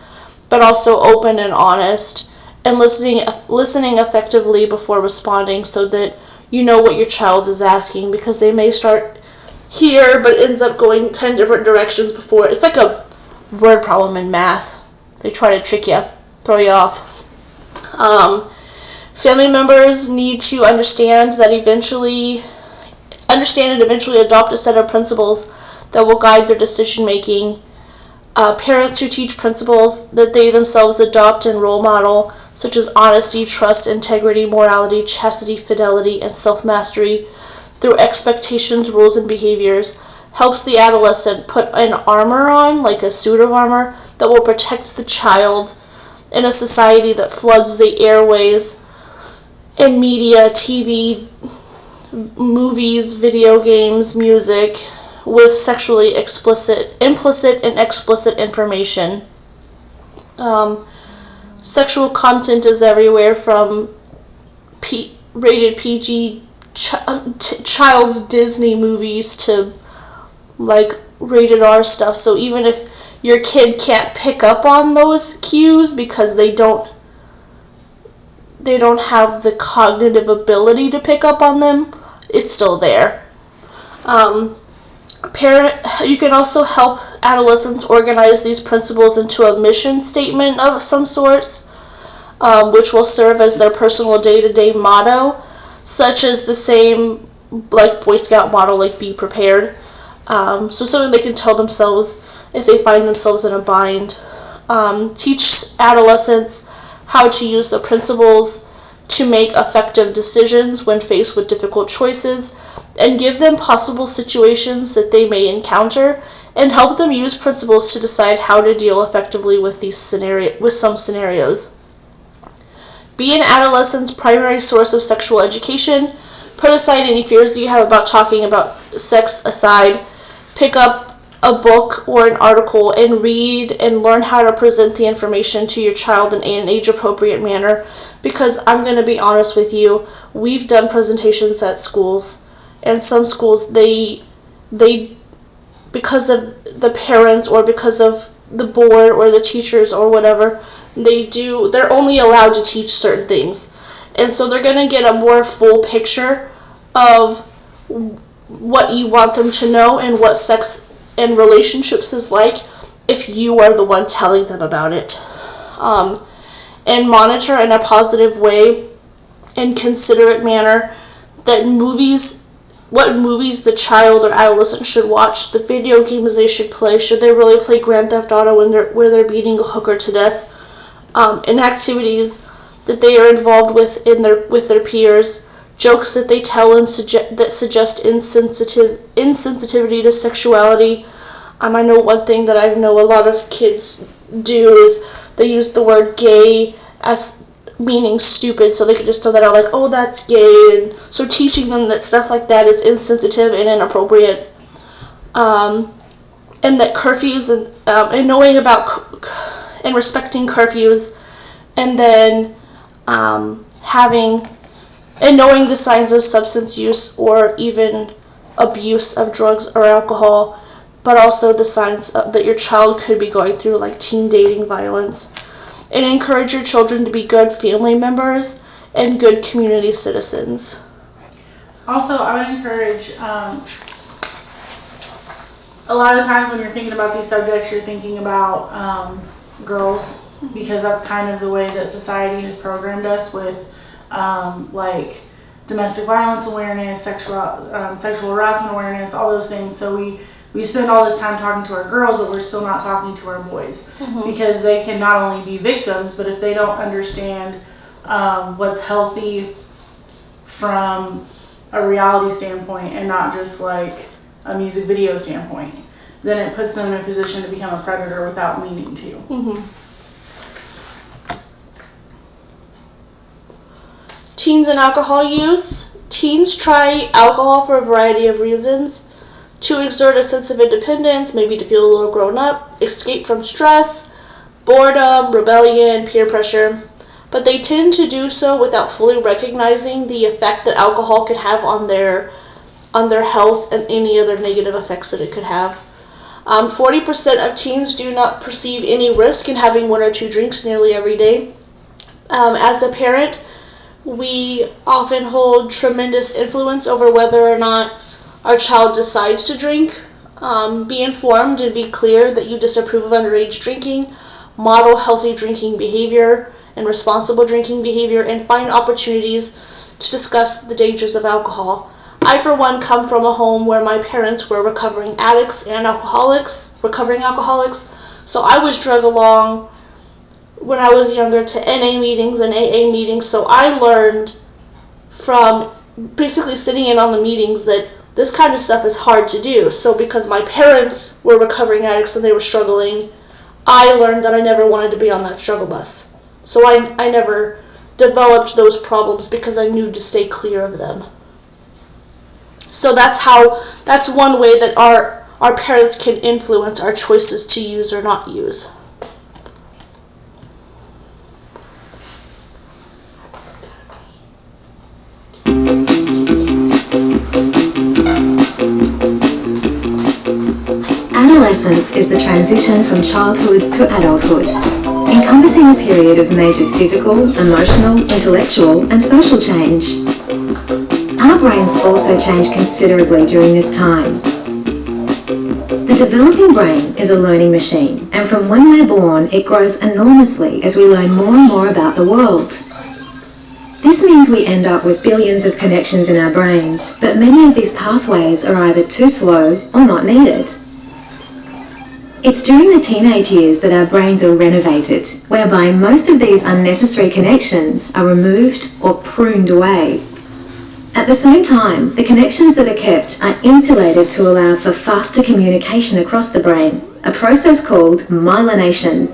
but also open and honest and listening effectively before responding so that you know what your child is asking, because they may start here but ends up going 10 different directions before. It's like a word problem in math. They try to trick you, throw you off. Family members need to understand and eventually adopt a set of principles that will guide their decision making. Parents who teach principles that they themselves adopt and role model, such as honesty, trust, integrity, morality, chastity, fidelity, and self-mastery through expectations, rules, and behaviors, helps the adolescent put an armor on, like a suit of armor, that will protect the child in a society that floods the airways and media, TV, movies, video games, music, with sexually implicit and explicit information. Sexual content is everywhere, from rated PG child's Disney movies to like rated R stuff. So even if your kid can't pick up on those cues because they don't have the cognitive ability to pick up on them, it's still there. You can also help adolescents organize these principles into a mission statement of some sorts, which will serve as their personal day-to-day motto, such as the same like Boy Scout motto, like be prepared. So something they can tell themselves if they find themselves in a bind. Teach adolescents how to use the principles to make effective decisions when faced with difficult choices, and give them possible situations that they may encounter, and help them use principles to decide how to deal effectively with some scenarios. Be an adolescent's primary source of sexual education. Put aside any fears that you have about talking about sex aside. Pick up a book or an article and read and learn how to present the information to your child in an age-appropriate manner, because I'm going to be honest with you, we've done presentations at schools, and some schools, they because of the parents or because of the board or the teachers or whatever, they're only allowed to teach certain things. And so they're going to get a more full picture of what you want them to know and what sex and relationships is like if you are the one telling them about it. And monitor in a positive way and considerate manner what movies the child or adolescent should watch, the video games they should play. Should they really play Grand Theft Auto where they're beating a hooker to death? And activities that they are involved with with their peers, jokes that they tell and that suggest insensitivity to sexuality. I know one thing that I know a lot of kids do is they use the word gay as meaning stupid, so they could just throw that out like, oh, that's gay. And so teaching them that stuff like that is insensitive and inappropriate. And that curfews and knowing about and respecting curfews, and then knowing the signs of substance use or even abuse of drugs or alcohol, but also the signs that your child could be going through, like teen dating violence. And encourage your children to be good family members and good community citizens. Also, I would encourage, a lot of times when you're thinking about these subjects, you're thinking about girls, because that's kind of the way that society has programmed us with like domestic violence awareness, sexual harassment awareness, all those things. So we spend all this time talking to our girls, but we're still not talking to our boys, because they can not only be victims, but if they don't understand what's healthy from a reality standpoint and not just like a music video standpoint, then it puts them in a position to become a predator without meaning to. Teens and alcohol use. Teens try alcohol for a variety of reasons. to exert a sense of independence, maybe to feel a little grown up, escape from stress, boredom, rebellion, peer pressure. But they tend to do so without fully recognizing the effect that alcohol could have on their health and any other negative effects that it could have. 40% of teens do not perceive any risk in having 1 or 2 drinks nearly every day. As a parent, we often hold tremendous influence over whether or not our child decides to drink. Be informed and be clear that you disapprove of underage drinking, model healthy drinking behavior and responsible drinking behavior, and find opportunities to discuss the dangers of alcohol. I, for one, come from a home where my parents were recovering addicts and recovering alcoholics, so I was drug along when I was younger to NA meetings and AA meetings, so I learned from basically sitting in on the meetings that this kind of stuff is hard to do. So because my parents were recovering addicts and they were struggling, I learned that I never wanted to be on that struggle bus. So I never developed those problems because I knew to stay clear of them. So that's one way that our parents can influence our choices to use or not use. Adolescence is the transition from childhood to adulthood, encompassing a period of major physical, emotional, intellectual, and social change. Our brains also change considerably during this time. The developing brain is a learning machine, and from when we're born, it grows enormously as we learn more and more about the world. This means we end up with billions of connections in our brains, but many of these pathways are either too slow or not needed. It's during the teenage years that our brains are renovated, whereby most of these unnecessary connections are removed or pruned away. At the same time, the connections that are kept are insulated to allow for faster communication across the brain, a process called myelination.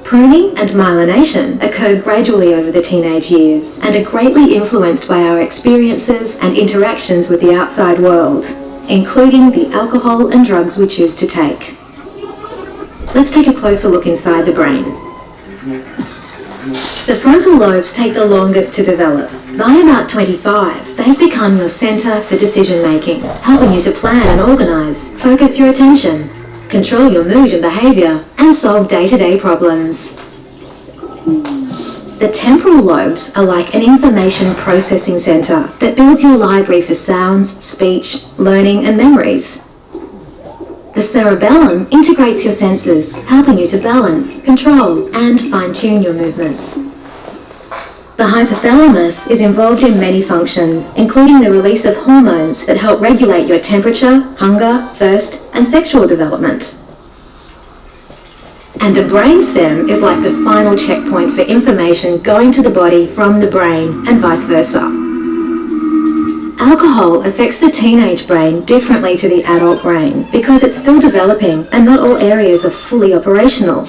Pruning and myelination occur gradually over the teenage years and are greatly influenced by our experiences and interactions with the outside world, including the alcohol and drugs we choose to take. Let's take a closer look inside the brain. The frontal lobes take the longest to develop. By about 25, they've become your centre for decision making, helping you to plan and organise, focus your attention, control your mood and behaviour, and solve day-to-day problems. The temporal lobes are like an information processing centre that builds your library for sounds, speech, learning and memories. The cerebellum integrates your senses, helping you to balance, control and fine-tune your movements. The hypothalamus is involved in many functions, including the release of hormones that help regulate your temperature, hunger, thirst and sexual development. And the brainstem is like the final checkpoint for information going to the body from the brain and vice versa. Alcohol affects the teenage brain differently to the adult brain because it's still developing and not all areas are fully operational.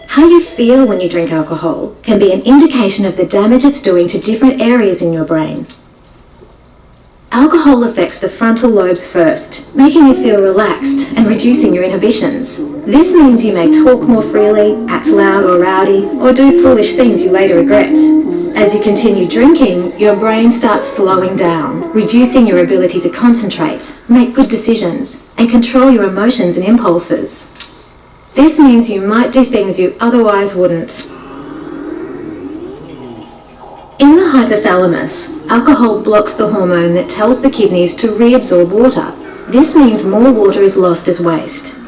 How you feel when you drink alcohol can be an indication of the damage it's doing to different areas in your brain. Alcohol affects the frontal lobes first, making you feel relaxed and reducing your inhibitions. This means you may talk more freely, act loud or rowdy, or do foolish things you later regret. As you continue drinking, your brain starts slowing down, reducing your ability to concentrate, make good decisions, and control your emotions and impulses. This means you might do things you otherwise wouldn't. In the hypothalamus, alcohol blocks the hormone that tells the kidneys to reabsorb water. This means more water is lost as waste.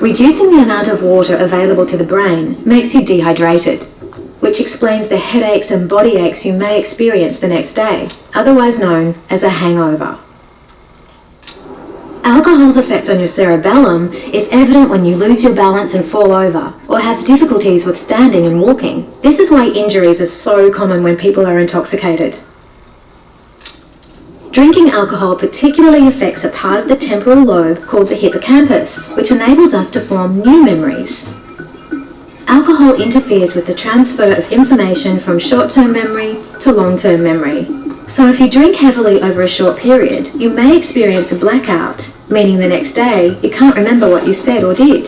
Reducing the amount of water available to the brain makes you dehydrated, which explains the headaches and body aches you may experience the next day, otherwise known as a hangover. Alcohol's effect on your cerebellum is evident when you lose your balance and fall over, or have difficulties with standing and walking. This is why injuries are so common when people are intoxicated. Drinking alcohol particularly affects a part of the temporal lobe called the hippocampus, which enables us to form new memories. Alcohol interferes with the transfer of information from short-term memory to long-term memory. So if you drink heavily over a short period, you may experience a blackout, meaning the next day you can't remember what you said or did.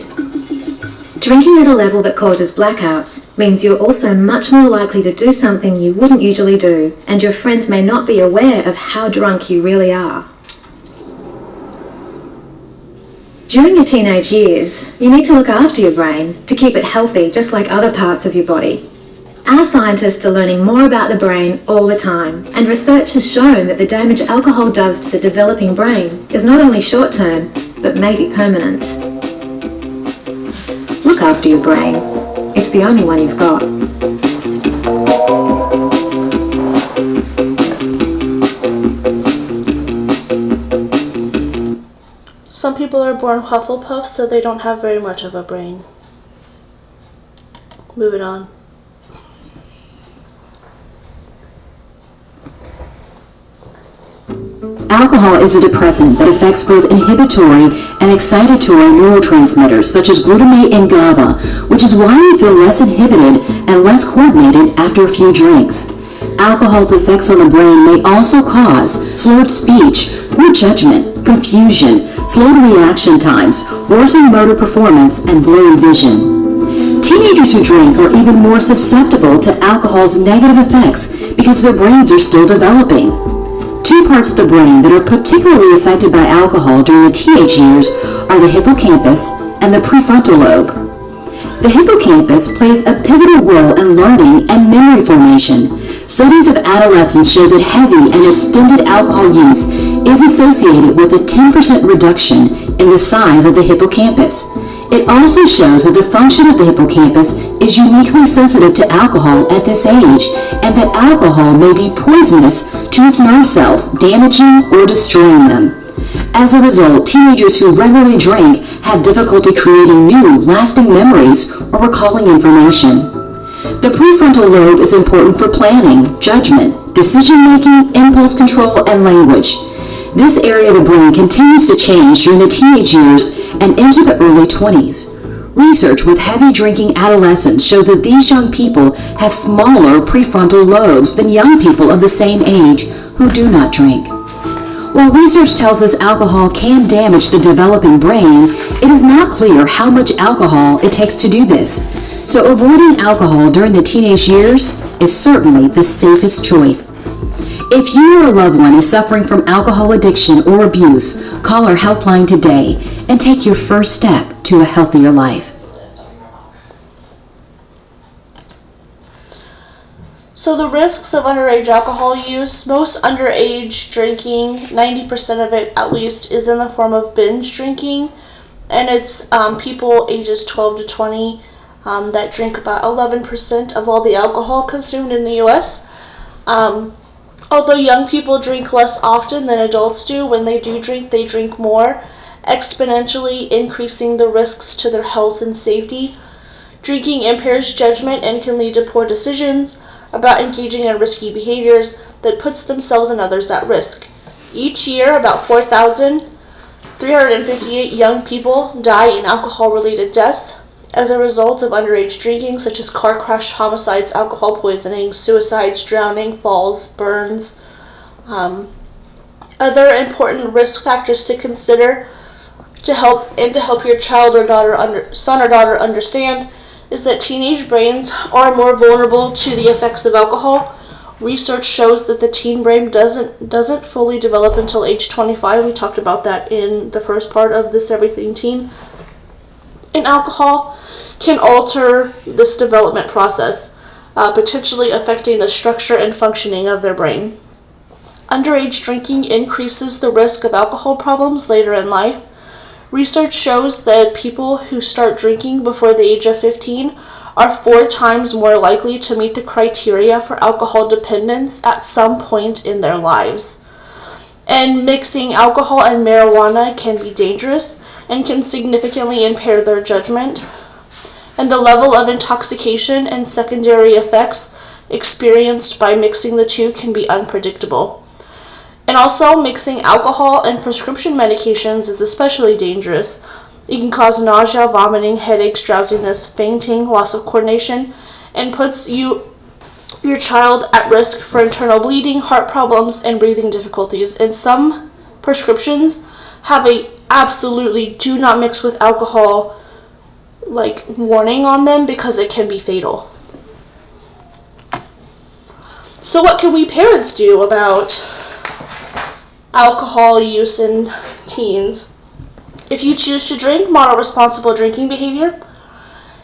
Drinking at a level that causes blackouts means you're also much more likely to do something you wouldn't usually do, and your friends may not be aware of how drunk you really are. During your teenage years, you need to look after your brain to keep it healthy just like other parts of your body. Our scientists are learning more about the brain all the time, and research has shown that the damage alcohol does to the developing brain is not only short-term, but may be permanent. Look after your brain. It's the only one you've got. Some people are born Hufflepuffs, so they don't have very much of a brain. Moving on. Alcohol is a depressant that affects both inhibitory and excitatory neurotransmitters such as glutamate and GABA, which is why we feel less inhibited and less coordinated after a few drinks. Alcohol's effects on the brain may also cause slurred speech, poor judgment, confusion, slowed reaction times, worsened motor performance, and blurry vision. Teenagers who drink are even more susceptible to alcohol's negative effects because their brains are still developing. Two parts of the brain that are particularly affected by alcohol during the teenage years are the hippocampus and the prefrontal lobe. The hippocampus plays a pivotal role in learning and memory formation. Studies of adolescents show that heavy and extended alcohol use is associated with a 10% reduction in the size of the hippocampus. It also shows that the function of the hippocampus is uniquely sensitive to alcohol at this age, and that alcohol may be poisonous to its nerve cells, damaging or destroying them. As a result, teenagers who regularly drink have difficulty creating new, lasting memories or recalling information. The prefrontal lobe is important for planning, judgment, decision-making, impulse control, and language. This area of the brain continues to change during the teenage years and into the early 20s. Research with heavy drinking adolescents show that these young people have smaller prefrontal lobes than young people of the same age who do not drink. While research tells us alcohol can damage the developing brain, it is not clear how much alcohol it takes to do this. So avoiding alcohol during the teenage years is certainly the safest choice. If you or a loved one is suffering from alcohol addiction or abuse, call our helpline today and take your first step to a healthier life. So the risks of underage alcohol use: most underage drinking, 90% of it at least, is in the form of binge drinking, and it's people ages 12 to 20 that drink about 11% of all the alcohol consumed in the U.S. Although young people drink less often than adults do, when they do drink, they drink more, exponentially increasing the risks to their health and safety. Drinking impairs judgment and can lead to poor decisions about engaging in risky behaviors that puts themselves and others at risk. Each year, about 4,358 young people die in alcohol-related deaths as a result of underage drinking, such as car crash, homicides, alcohol poisoning, suicides, drowning, falls, burns. Other important risk factors to consider to help your child or son or daughter understand is that teenage brains are more vulnerable to the effects of alcohol. Research shows that the teen brain doesn't fully develop until age 25. We talked about that in the first part of This Everything Teen. And alcohol can alter this development process, potentially affecting the structure and functioning of their brain. Underage drinking increases the risk of alcohol problems later in life. Research shows that people who start drinking before the age of 15 are 4 times more likely to meet the criteria for alcohol dependence at some point in their lives. And mixing alcohol and marijuana can be dangerous and can significantly impair their judgment. And the level of intoxication and secondary effects experienced by mixing the two can be unpredictable. And also, mixing alcohol and prescription medications is especially dangerous. It can cause nausea, vomiting, headaches, drowsiness, fainting, loss of coordination, and puts you your child at risk for internal bleeding, heart problems, and breathing difficulties. And some prescriptions have a absolutely do not mix with alcohol warning on them because it can be fatal. So what can we parents do about alcohol use in teens? If you choose to drink, model responsible drinking behavior.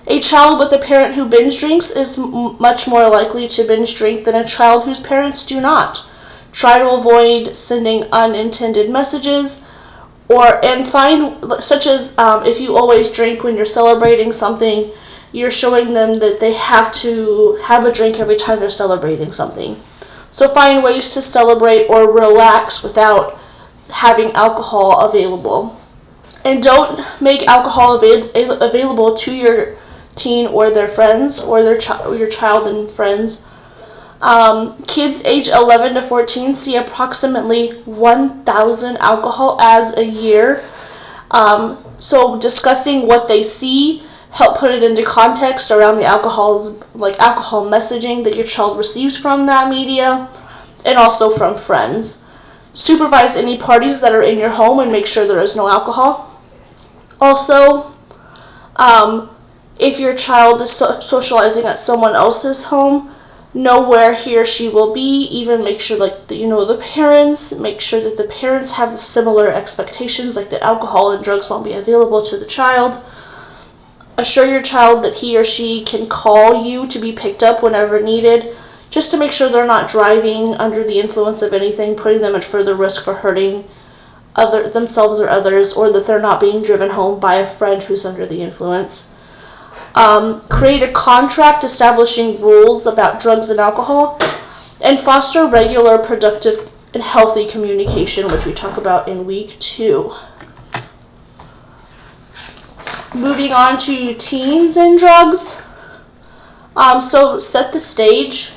A child with a parent who binge drinks is much more likely to binge drink than a child whose parents do not. Try to avoid sending unintended messages, such as if you always drink when you're celebrating something, you're showing them that they have to have a drink every time they're celebrating something. So find ways to celebrate or relax without having alcohol available. And don't make alcohol available to your teen or their friends or your child and friends. Kids age 11 to 14 see approximately 1,000 alcohol ads a year. So discussing what they see, help put it into context around the alcohol messaging that your child receives from that media and also from friends. Supervise any parties that are in your home and make sure there is no alcohol. Also, if your child is socializing at someone else's home, know where he or she will be, even make sure that you know the parents, make sure that the parents have the similar expectations, like that alcohol and drugs won't be available to the child. Assure your child that he or she can call you to be picked up whenever needed, just to make sure they're not driving under the influence of anything, putting them at further risk for hurting themselves or others, or that they're not being driven home by a friend who's under the influence. Create a contract establishing rules about drugs and alcohol, and foster regular, productive, and healthy communication, which we talk about in week 2. Moving on to teens and drugs. So set the stage.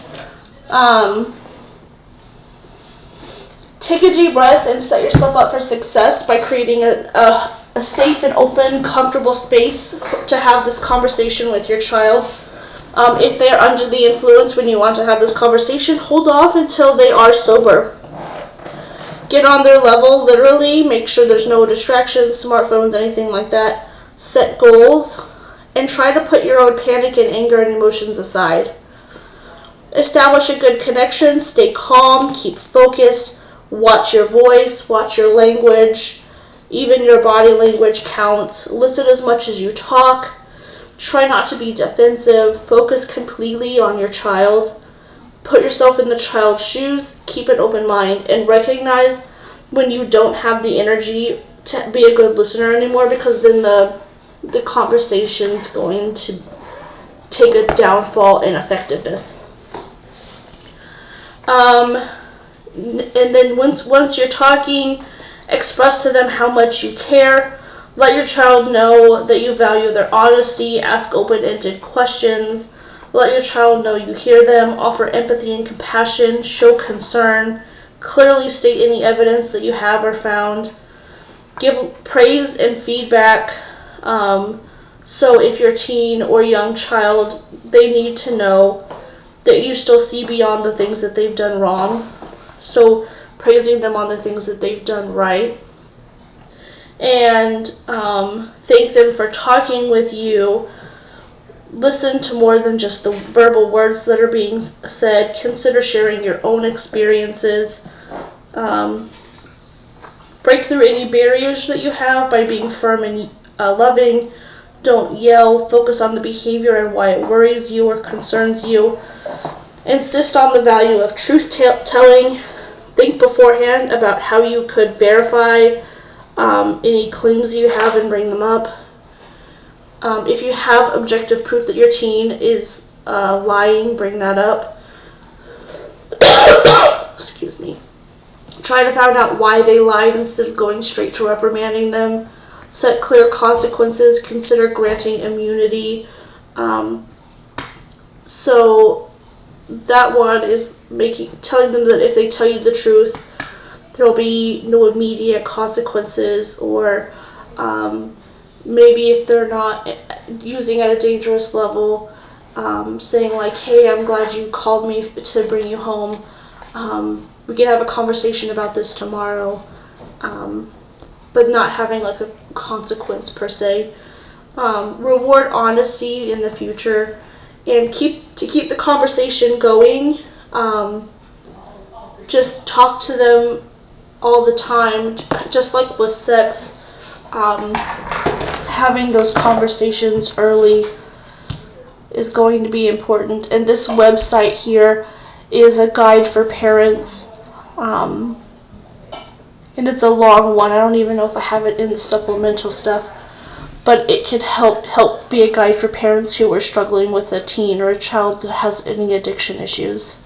Take a deep breath and set yourself up for success by creating a safe and open, comfortable space to have this conversation with your child. If they're under the influence when you want to have this conversation, hold off until they are sober. Get on their level, literally. Make sure there's no distractions, smartphones, anything like that. Set goals, and try to put your own panic and anger and emotions aside. Establish a good connection, stay calm, keep focused, watch your voice, watch your language. Even your body language counts. Listen as much as you talk. Try not to be defensive. Focus completely on your child. Put yourself in the child's shoes. Keep an open mind. And recognize when you don't have the energy to be a good listener anymore, because then the conversation's going to take a downfall in effectiveness. And then once you're talking, express to them how much you care. Let your child know that you value their honesty. Ask open-ended questions. Let your child know you hear them. Offer empathy and compassion. Show concern. Clearly state any evidence that you have or found. Give praise and feedback. So if your teen or young child, they need to know that you still see beyond the things that they've done wrong. So praising them on the things that they've done right. And thank them for talking with you. Listen to more than just the verbal words that are being said. Consider sharing your own experiences. Break through any barriers that you have by being firm and loving. Don't yell. Focus on the behavior and why it worries you or concerns you. Insist on the value of truth-telling. Think beforehand about how you could verify any claims you have and bring them up. If you have objective proof that your teen is lying, bring that up. Excuse me. Try to find out why they lied instead of going straight to reprimanding them. Set clear consequences. Consider granting immunity. So that one is telling them that if they tell you the truth, there will be no immediate consequences, or maybe if they're not using at a dangerous level, saying like, hey, I'm glad you called me to bring you home. We can have a conversation about this tomorrow, but not having like a consequence per se. Reward honesty in the future, and keep the conversation going. Just talk to them all the time, just like with sex. Having those conversations early is going to be important. And this website here is a guide for parents, and it's a long one. I don't even know if I have it in the supplemental stuff, but it can help be a guide for parents who are struggling with a teen or a child that has any addiction issues.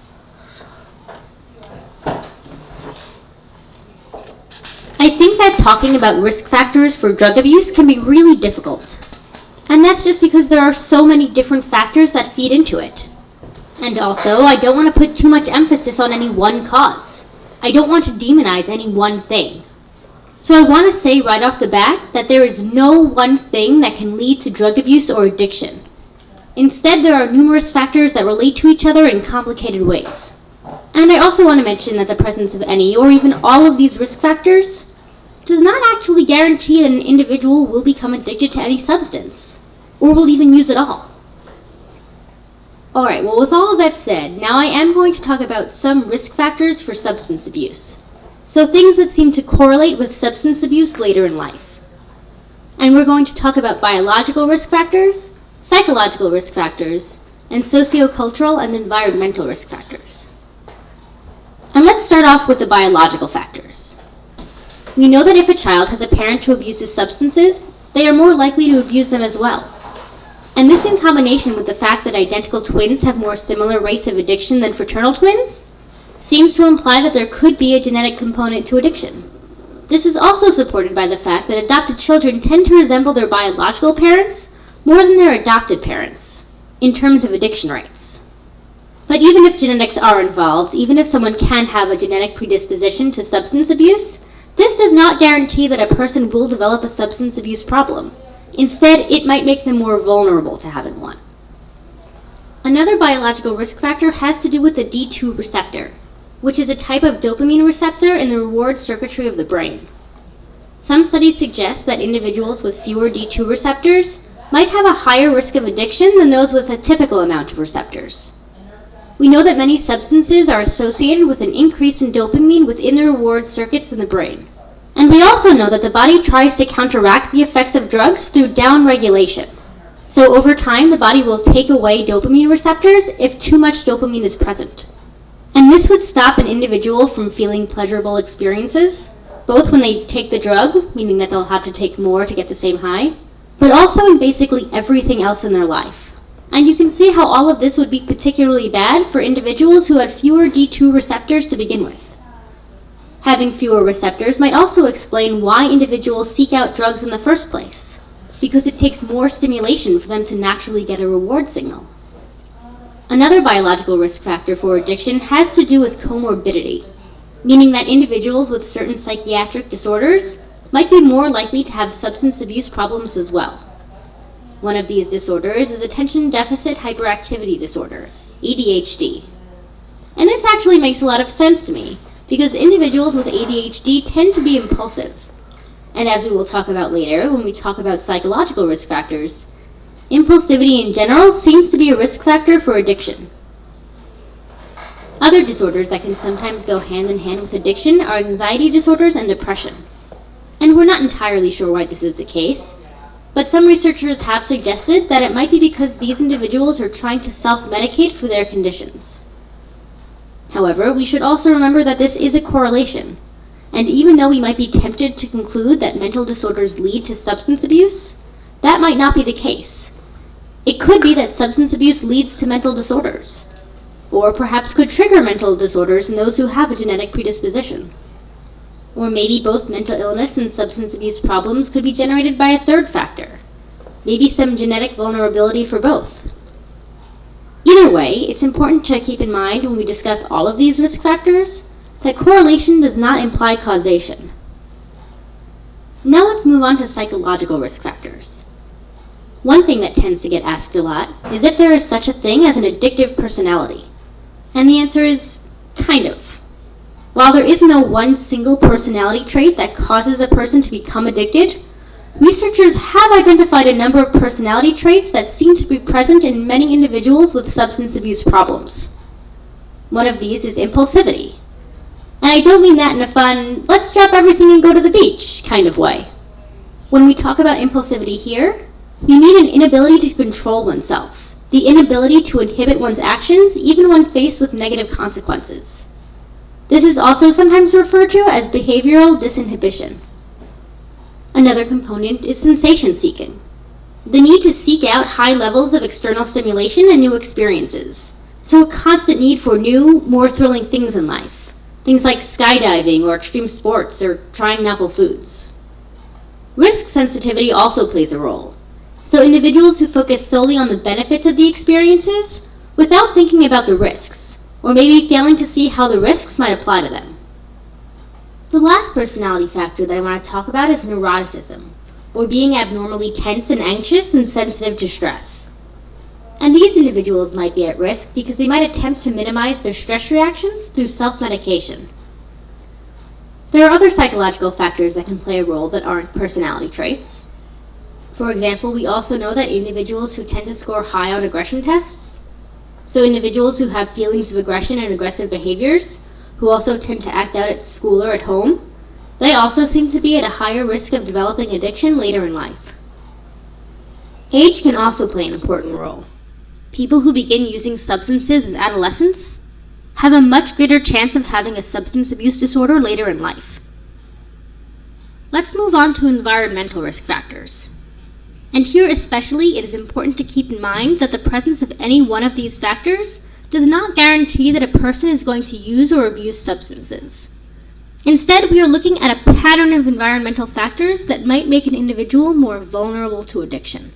I think that talking about risk factors for drug abuse can be really difficult. And that's just because there are so many different factors that feed into it. And also, I don't want to put too much emphasis on any one cause. I don't want to demonize any one thing. So I want to say right off the bat that there is no one thing that can lead to drug abuse or addiction. Instead, there are numerous factors that relate to each other in complicated ways. And I also want to mention that the presence of any or even all of these risk factors does not actually guarantee that an individual will become addicted to any substance, or will even use it all. Alright, well, with all of that said, now I am going to talk about some risk factors for substance abuse. So things that seem to correlate with substance abuse later in life. And we're going to talk about biological risk factors, psychological risk factors, and sociocultural and environmental risk factors. And let's start off with the biological factors. We know that if a child has a parent who abuses substances, they are more likely to abuse them as well. And this, in combination with the fact that identical twins have more similar rates of addiction than fraternal twins, seems to imply that there could be a genetic component to addiction. This is also supported by the fact that adopted children tend to resemble their biological parents more than their adopted parents, in terms of addiction rates. But even if genetics are involved, even if someone can have a genetic predisposition to substance abuse, this does not guarantee that a person will develop a substance abuse problem. Instead, it might make them more vulnerable to having one. Another biological risk factor has to do with the D2 receptor, which is a type of dopamine receptor in the reward circuitry of the brain. Some studies suggest that individuals with fewer D2 receptors might have a higher risk of addiction than those with a typical amount of receptors. We know that many substances are associated with an increase in dopamine within the reward circuits in the brain. And we also know that the body tries to counteract the effects of drugs through downregulation. So over time, the body will take away dopamine receptors if too much dopamine is present. And this would stop an individual from feeling pleasurable experiences, both when they take the drug, meaning that they'll have to take more to get the same high, but also in basically everything else in their life. And you can see how all of this would be particularly bad for individuals who had fewer D2 receptors to begin with. Having fewer receptors might also explain why individuals seek out drugs in the first place, because it takes more stimulation for them to naturally get a reward signal. Another biological risk factor for addiction has to do with comorbidity, meaning that individuals with certain psychiatric disorders might be more likely to have substance abuse problems as well. One of these disorders is attention deficit hyperactivity disorder, ADHD. And this actually makes a lot of sense to me, because individuals with ADHD tend to be impulsive. And as we will talk about later when we talk about psychological risk factors, impulsivity in general seems to be a risk factor for addiction. Other disorders that can sometimes go hand in hand with addiction are anxiety disorders and depression. And we're not entirely sure why this is the case, but some researchers have suggested that it might be because these individuals are trying to self-medicate for their conditions. However, we should also remember that this is a correlation, and even though we might be tempted to conclude that mental disorders lead to substance abuse, that might not be the case. It could be that substance abuse leads to mental disorders, or perhaps could trigger mental disorders in those who have a genetic predisposition. Or maybe both mental illness and substance abuse problems could be generated by a third factor, maybe some genetic vulnerability for both. Either way, it's important to keep in mind when we discuss all of these risk factors that correlation does not imply causation. Now let's move on to psychological risk factors. One thing that tends to get asked a lot is if there is such a thing as an addictive personality. And the answer is kind of. While there is no one single personality trait that causes a person to become addicted, researchers have identified a number of personality traits that seem to be present in many individuals with substance abuse problems. One of these is impulsivity. And I don't mean that in a fun, let's drop everything and go to the beach kind of way. When we talk about impulsivity here, we mean an inability to control oneself, the inability to inhibit one's actions even when faced with negative consequences. This is also sometimes referred to as behavioral disinhibition. Another component is sensation seeking, the need to seek out high levels of external stimulation and new experiences, so a constant need for new, more thrilling things in life, things like skydiving or extreme sports or trying novel foods. Risk sensitivity also plays a role. So individuals who focus solely on the benefits of the experiences without thinking about the risks, or maybe failing to see how the risks might apply to them. The last personality factor that I want to talk about is neuroticism, or being abnormally tense and anxious and sensitive to stress. And these individuals might be at risk because they might attempt to minimize their stress reactions through self-medication. There are other psychological factors that can play a role that aren't personality traits. For example, we also know that individuals who tend to score high on aggression tests, so individuals who have feelings of aggression and aggressive behaviors, who also tend to act out at school or at home, they also seem to be at a higher risk of developing addiction later in life. Age can also play an important role. People who begin using substances as adolescents have a much greater chance of having a substance abuse disorder later in life. Let's move on to environmental risk factors. And here especially, it is important to keep in mind that the presence of any one of these factors does not guarantee that a person is going to use or abuse substances. Instead, we are looking at a pattern of environmental factors that might make an individual more vulnerable to addiction.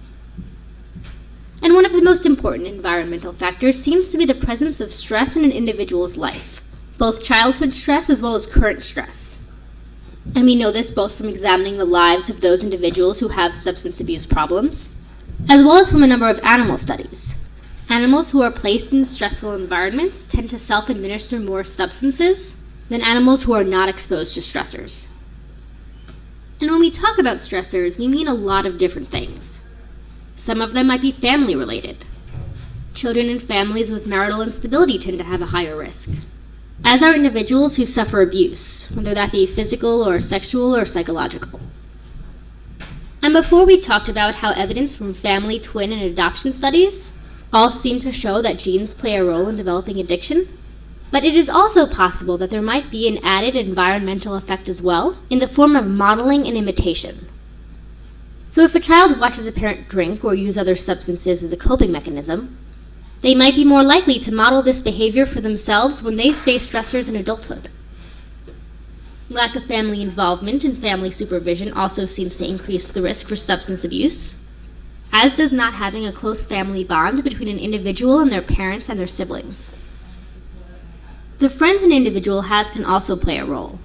And one of the most important environmental factors seems to be the presence of stress in an individual's life, both childhood stress as well as current stress. And we know this both from examining the lives of those individuals who have substance abuse problems, as well as from a number of animal studies. Animals who are placed in stressful environments tend to self-administer more substances than animals who are not exposed to stressors. And when we talk about stressors, we mean a lot of different things. Some of them might be family-related. Children in families with marital instability tend to have a higher risk, as are individuals who suffer abuse, whether that be physical or sexual or psychological. And before we talked about how evidence from family, twin, and adoption studies all seem to show that genes play a role in developing addiction, but it is also possible that there might be an added environmental effect as well, in the form of modeling and imitation. So if a child watches a parent drink or use other substances as a coping mechanism, they might be more likely to model this behavior for themselves when they face stressors in adulthood. Lack of family involvement and family supervision also seems to increase the risk for substance abuse, as does not having a close family bond between an individual and their parents and their siblings. The friends an individual has can also play a role.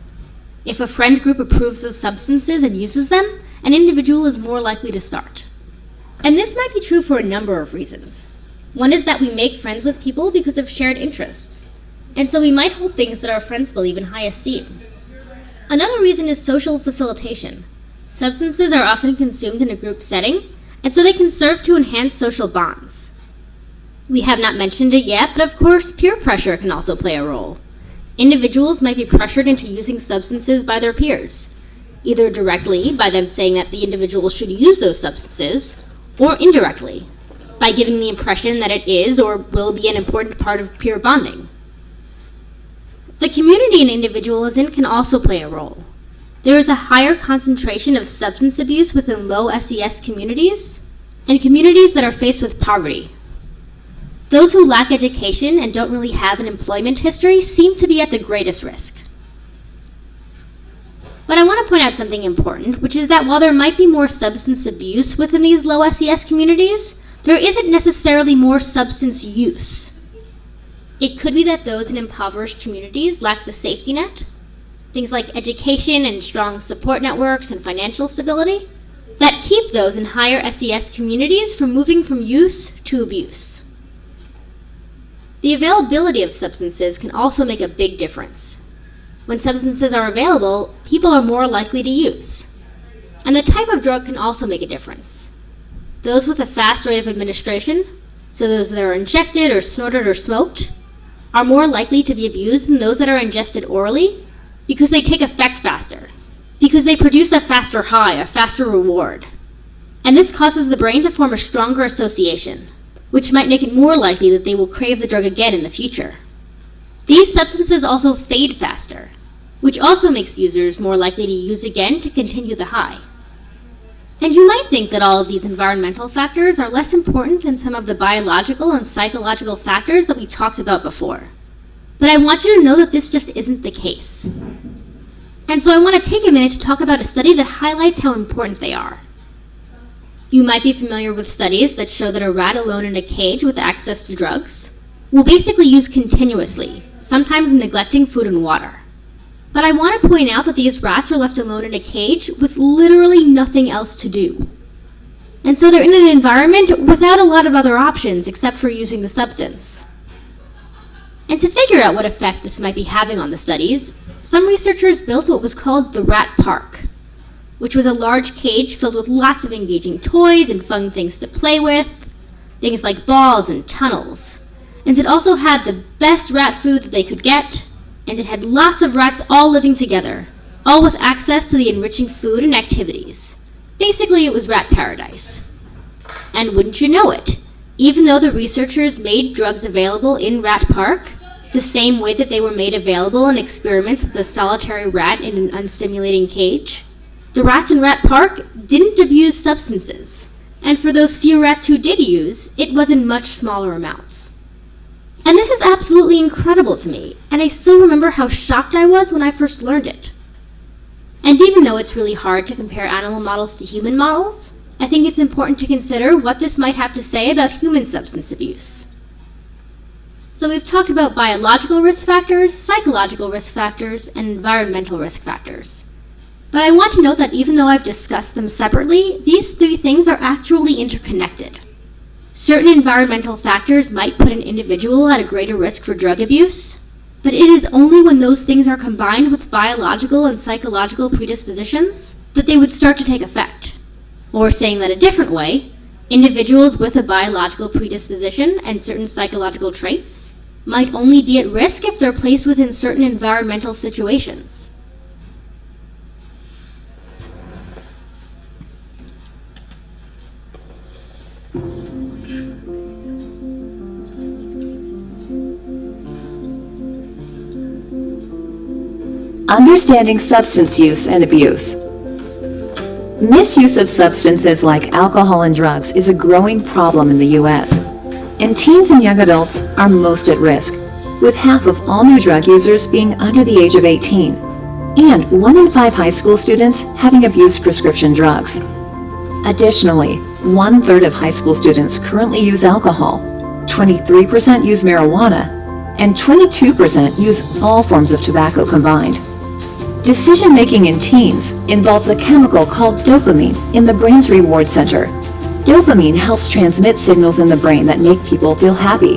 If a friend group approves of substances and uses them, an individual is more likely to start. And this might be true for a number of reasons. One is that we make friends with people because of shared interests, and so we might hold things that our friends believe in high esteem. Another reason is social facilitation. Substances are often consumed in a group setting, and so they can serve to enhance social bonds. We have not mentioned it yet, but of course, peer pressure can also play a role. Individuals might be pressured into using substances by their peers, either directly by them saying that the individual should use those substances, or indirectly, by giving the impression that it is or will be an important part of peer bonding. The community an individual is in can also play a role. There is a higher concentration of substance abuse within low SES communities and communities that are faced with poverty. Those who lack education and don't really have an employment history seem to be at the greatest risk. But I want to point out something important, which is that while there might be more substance abuse within these low SES communities, there isn't necessarily more substance use. It could be that those in impoverished communities lack the safety net, things like education and strong support networks and financial stability, that keep those in higher SES communities from moving from use to abuse. The availability of substances can also make a big difference. When substances are available, people are more likely to use. And the type of drug can also make a difference. Those with a fast rate of administration, so those that are injected or snorted or smoked, are more likely to be abused than those that are ingested orally because they take effect faster, because they produce a faster high, a faster reward. And this causes the brain to form a stronger association, which might make it more likely that they will crave the drug again in the future. These substances also fade faster, which also makes users more likely to use again to continue the high. And you might think that all of these environmental factors are less important than some of the biological and psychological factors that we talked about before. But I want you to know that this just isn't the case. And so I want to take a minute to talk about a study that highlights how important they are. You might be familiar with studies that show that a rat alone in a cage with access to drugs will basically use continuously, sometimes neglecting food and water. But I want to point out that these rats are left alone in a cage with literally nothing else to do. And so they're in an environment without a lot of other options except for using the substance. And to figure out what effect this might be having on the studies, some researchers built what was called the rat park, which was a large cage filled with lots of engaging toys and fun things to play with, things like balls and tunnels. And it also had the best rat food that they could get, and it had lots of rats all living together, all with access to the enriching food and activities. Basically, it was rat paradise. And wouldn't you know it, even though the researchers made drugs available in Rat Park, the same way that they were made available in experiments with a solitary rat in an unstimulating cage, the rats in Rat Park didn't abuse substances, and for those few rats who did use, it was in much smaller amounts. And this is absolutely incredible to me, and I still remember how shocked I was when I first learned it. And even though it's really hard to compare animal models to human models, I think it's important to consider what this might have to say about human substance abuse. So we've talked about biological risk factors, psychological risk factors, and environmental risk factors. But I want to note that even though I've discussed them separately, these three things are actually interconnected. Certain environmental factors might put an individual at a greater risk for drug abuse, but it is only when those things are combined with biological and psychological predispositions that they would start to take effect. Or saying that a different way, individuals with a biological predisposition and certain psychological traits might only be at risk if they're placed within certain environmental situations. Understanding substance use and abuse. Misuse of substances like alcohol and drugs is a growing problem in the U.S., and teens and young adults are most at risk, with half of all new drug users being under the age of 18, and 1 in 5 high school students having abused prescription drugs. Additionally, 1/3 of high school students currently use alcohol, 23% use marijuana, and 22% use all forms of tobacco combined. Decision-making in teens involves a chemical called dopamine in the brain's reward center. Dopamine helps transmit signals in the brain that make people feel happy.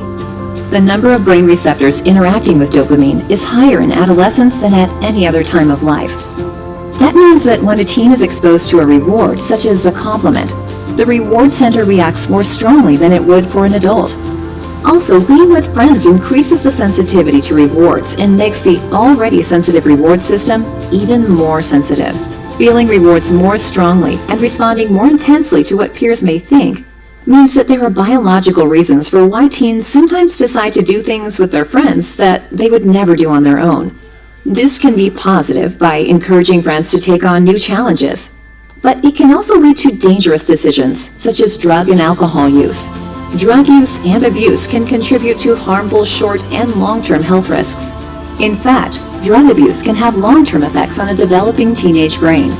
The number of brain receptors interacting with dopamine is higher in adolescence than at any other time of life. That means that when a teen is exposed to a reward, such as a compliment, the reward center reacts more strongly than it would for an adult. Also, being with friends increases the sensitivity to rewards and makes the already sensitive reward system even more sensitive. Feeling rewards more strongly and responding more intensely to what peers may think means that there are biological reasons for why teens sometimes decide to do things with their friends that they would never do on their own. This can be positive by encouraging friends to take on new challenges, but it can also lead to dangerous decisions such as drug and alcohol use. Drug use and abuse can contribute to harmful short and long-term health risks. In fact, drug abuse can have long-term effects on a developing teenage brain.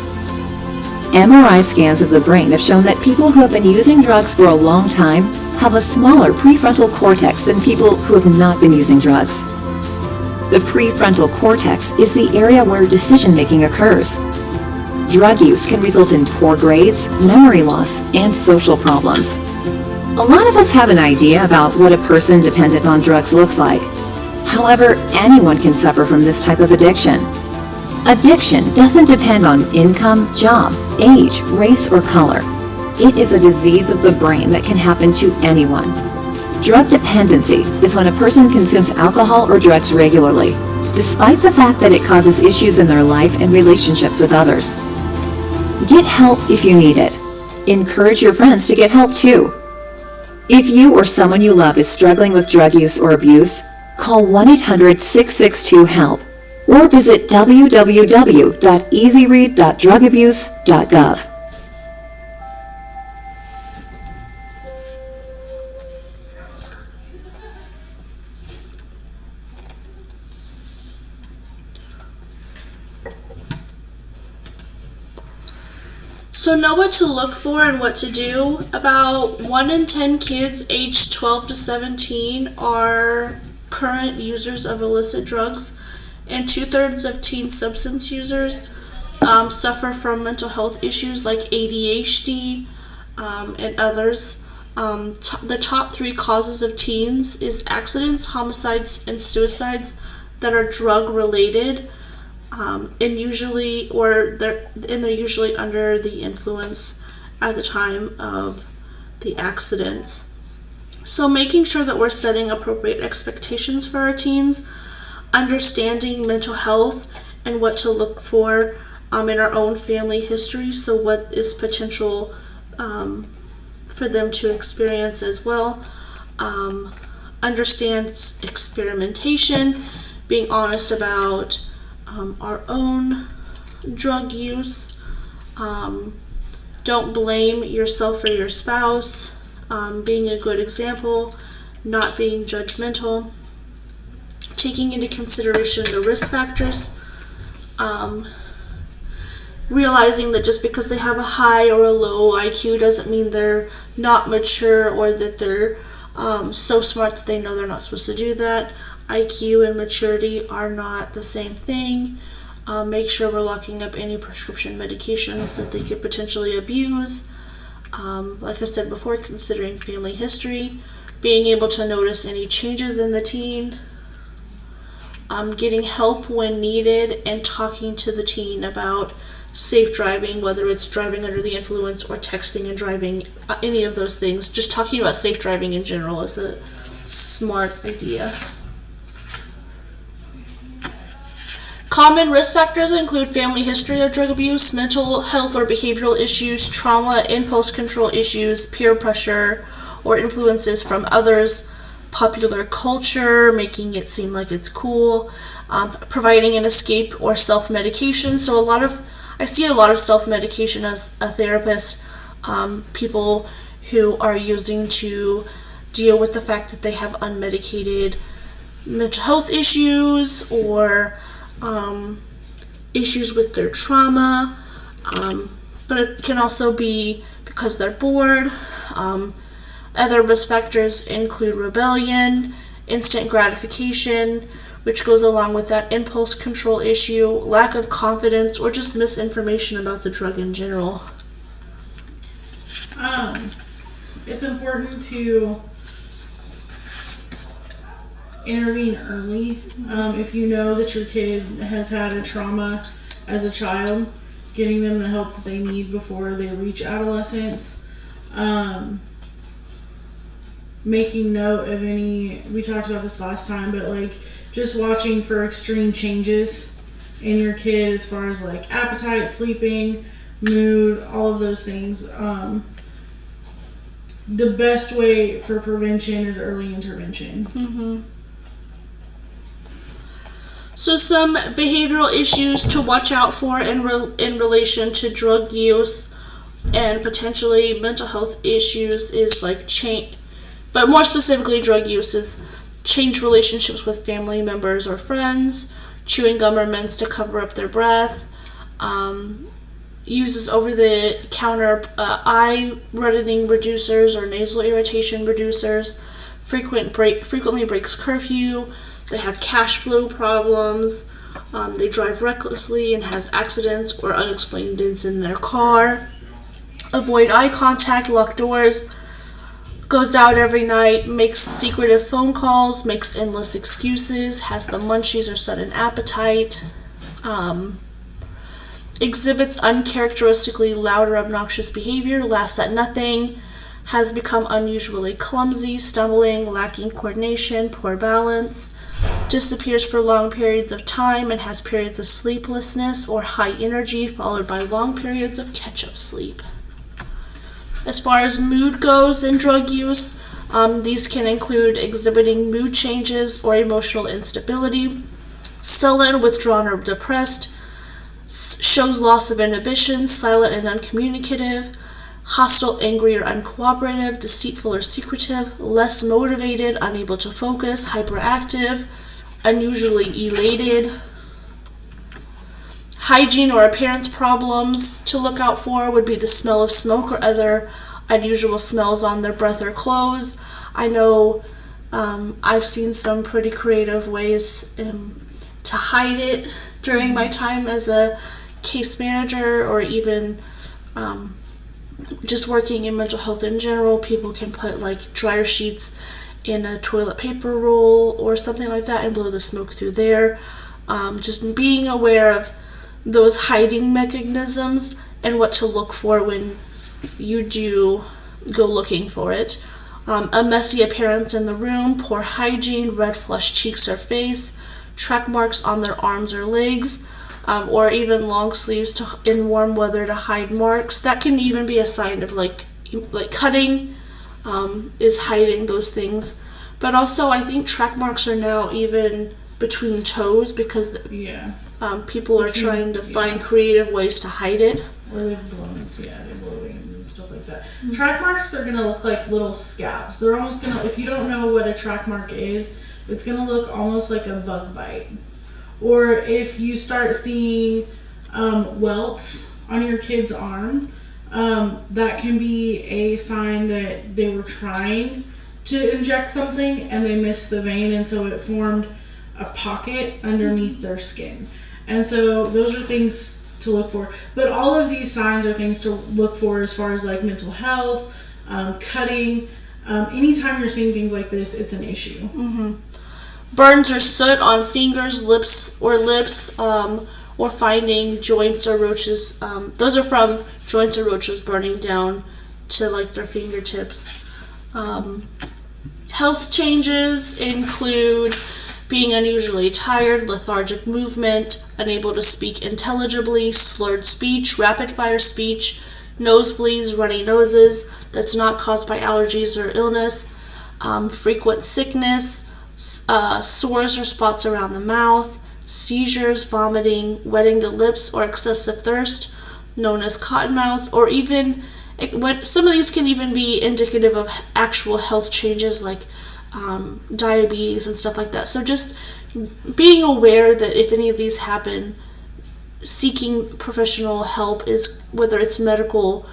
MRI scans of the brain have shown that people who have been using drugs for a long time have a smaller prefrontal cortex than people who have not been using drugs. The prefrontal cortex is the area where decision-making occurs. Drug use can result in poor grades, memory loss, and social problems. A lot of us have an idea about what a person dependent on drugs looks like. However, anyone can suffer from this type of addiction. Addiction doesn't depend on income, job, age, race, or color. It is a disease of the brain that can happen to anyone. Drug dependency is when a person consumes alcohol or drugs regularly, despite the fact that it causes issues in their life and relationships with others. Get help if you need it. Encourage your friends to get help too. If you or someone you love is struggling with drug use or abuse, call 1-800-662-HELP or visit www.easyread.drugabuse.gov. So know what to look for and what to do. About 1 in 10 kids aged 12 to 17 are current users of illicit drugs, and 2/3 of teen substance users suffer from mental health issues like ADHD and others. The top 3 causes of teens is accidents, homicides, and suicides that are drug related. They're usually under the influence at the time of the accidents. So making sure that we're setting appropriate expectations for our teens, understanding mental health and what to look for in our own family history, so what is potential for them to experience as well. Understand experimentation, being honest about our own drug use. Don't blame yourself or your spouse. Being a good example, not being judgmental, taking into consideration the risk factors, realizing that just because they have a high or a low IQ doesn't mean they're not mature or that they're so smart that they know they're not supposed to do that. IQ and maturity are not the same thing. Make sure we're locking up any prescription medications that they could potentially abuse. Like I said before, considering family history, being able to notice any changes in the teen, getting help when needed, and talking to the teen about safe driving, whether it's driving under the influence or texting and driving, any of those things. Just talking about safe driving in general is a smart idea. Common risk factors include family history of drug abuse, mental health or behavioral issues, trauma, impulse control issues, peer pressure, or influences from others, popular culture, making it seem like it's cool, providing an escape or self-medication. So I see a lot of self-medication as a therapist, people who are using to deal with the fact that they have unmedicated mental health issues or issues with their trauma, but it can also be because they're bored. Other risk factors include rebellion, instant gratification, which goes along with that impulse control issue, lack of confidence, or just misinformation about the drug in general. It's important to intervene early. If you know that your kid has had a trauma as a child, getting them the help that they need before they reach adolescence. Making note of any, we talked about this last time, but like just watching for extreme changes in your kid as far as like appetite, sleeping, mood, all of those things. The best way for prevention is early intervention. Mm-hmm. So some behavioral issues to watch out for in relation to drug use and potentially mental health issues is like change, but more specifically drug use is change relationships with family members or friends, chewing gum or mints to cover up their breath, uses over-the-counter eye reddening reducers or nasal irritation reducers, frequently breaks curfew. They have cash flow problems, They drive recklessly and has accidents or unexplained dents in their car. Avoid eye contact, lock doors, goes out every night, makes secretive phone calls, makes endless excuses, has the munchies or sudden appetite, exhibits uncharacteristically loud or obnoxious behavior, laughs at nothing, has become unusually clumsy, stumbling, lacking coordination, poor balance, disappears for long periods of time and has periods of sleeplessness or high energy followed by long periods of catch-up sleep. As far as mood goes in drug use, these can include exhibiting mood changes or emotional instability, sullen, withdrawn, or depressed, shows loss of inhibition, silent and uncommunicative, hostile, angry, or uncooperative, deceitful or secretive, less motivated, unable to focus, hyperactive, unusually elated. Hygiene or appearance problems to look out for would be the smell of smoke or other unusual smells on their breath or clothes. I know I've seen some pretty creative ways to hide it during my time as a case manager, or even just working in mental health in general. People can put like dryer sheets in a toilet paper roll or something like that and blow the smoke through there. Just being aware of those hiding mechanisms and what to look for when you do go looking for it. A messy appearance in the room, poor hygiene, red flushed cheeks or face, track marks on their arms or legs, or even long sleeves in warm weather to hide marks. That can even be a sign of like cutting is hiding those things. But also I think track marks are now even between toes because people are trying to find creative ways to hide it. Or they've blown, they blow wings and stuff like that. Track marks are gonna look like little scabs. They're almost gonna, if you don't know what a track mark is, it's gonna look almost like a bug bite. Or if you start seeing welts on your kid's arm, that can be a sign that they were trying to inject something and they missed the vein, and so it formed a pocket underneath their skin. And so those are things to look for. But all of these signs are things to look for as far as like mental health, cutting. Anytime you're seeing things like this, it's an issue. Mm-hmm. Burns or soot on fingers, lips, or finding joints or roaches. Those are from joints or roaches burning down to like their fingertips. Health changes include being unusually tired, lethargic movement, unable to speak intelligibly, slurred speech, rapid-fire speech, nosebleeds, runny noses that's not caused by allergies or illness, frequent sickness, sores or spots around the mouth, seizures, vomiting, wetting the lips, or excessive thirst, known as cottonmouth, or even some of these can even be indicative of actual health changes like diabetes and stuff like that. So just being aware that if any of these happen, seeking professional help, is whether it's medical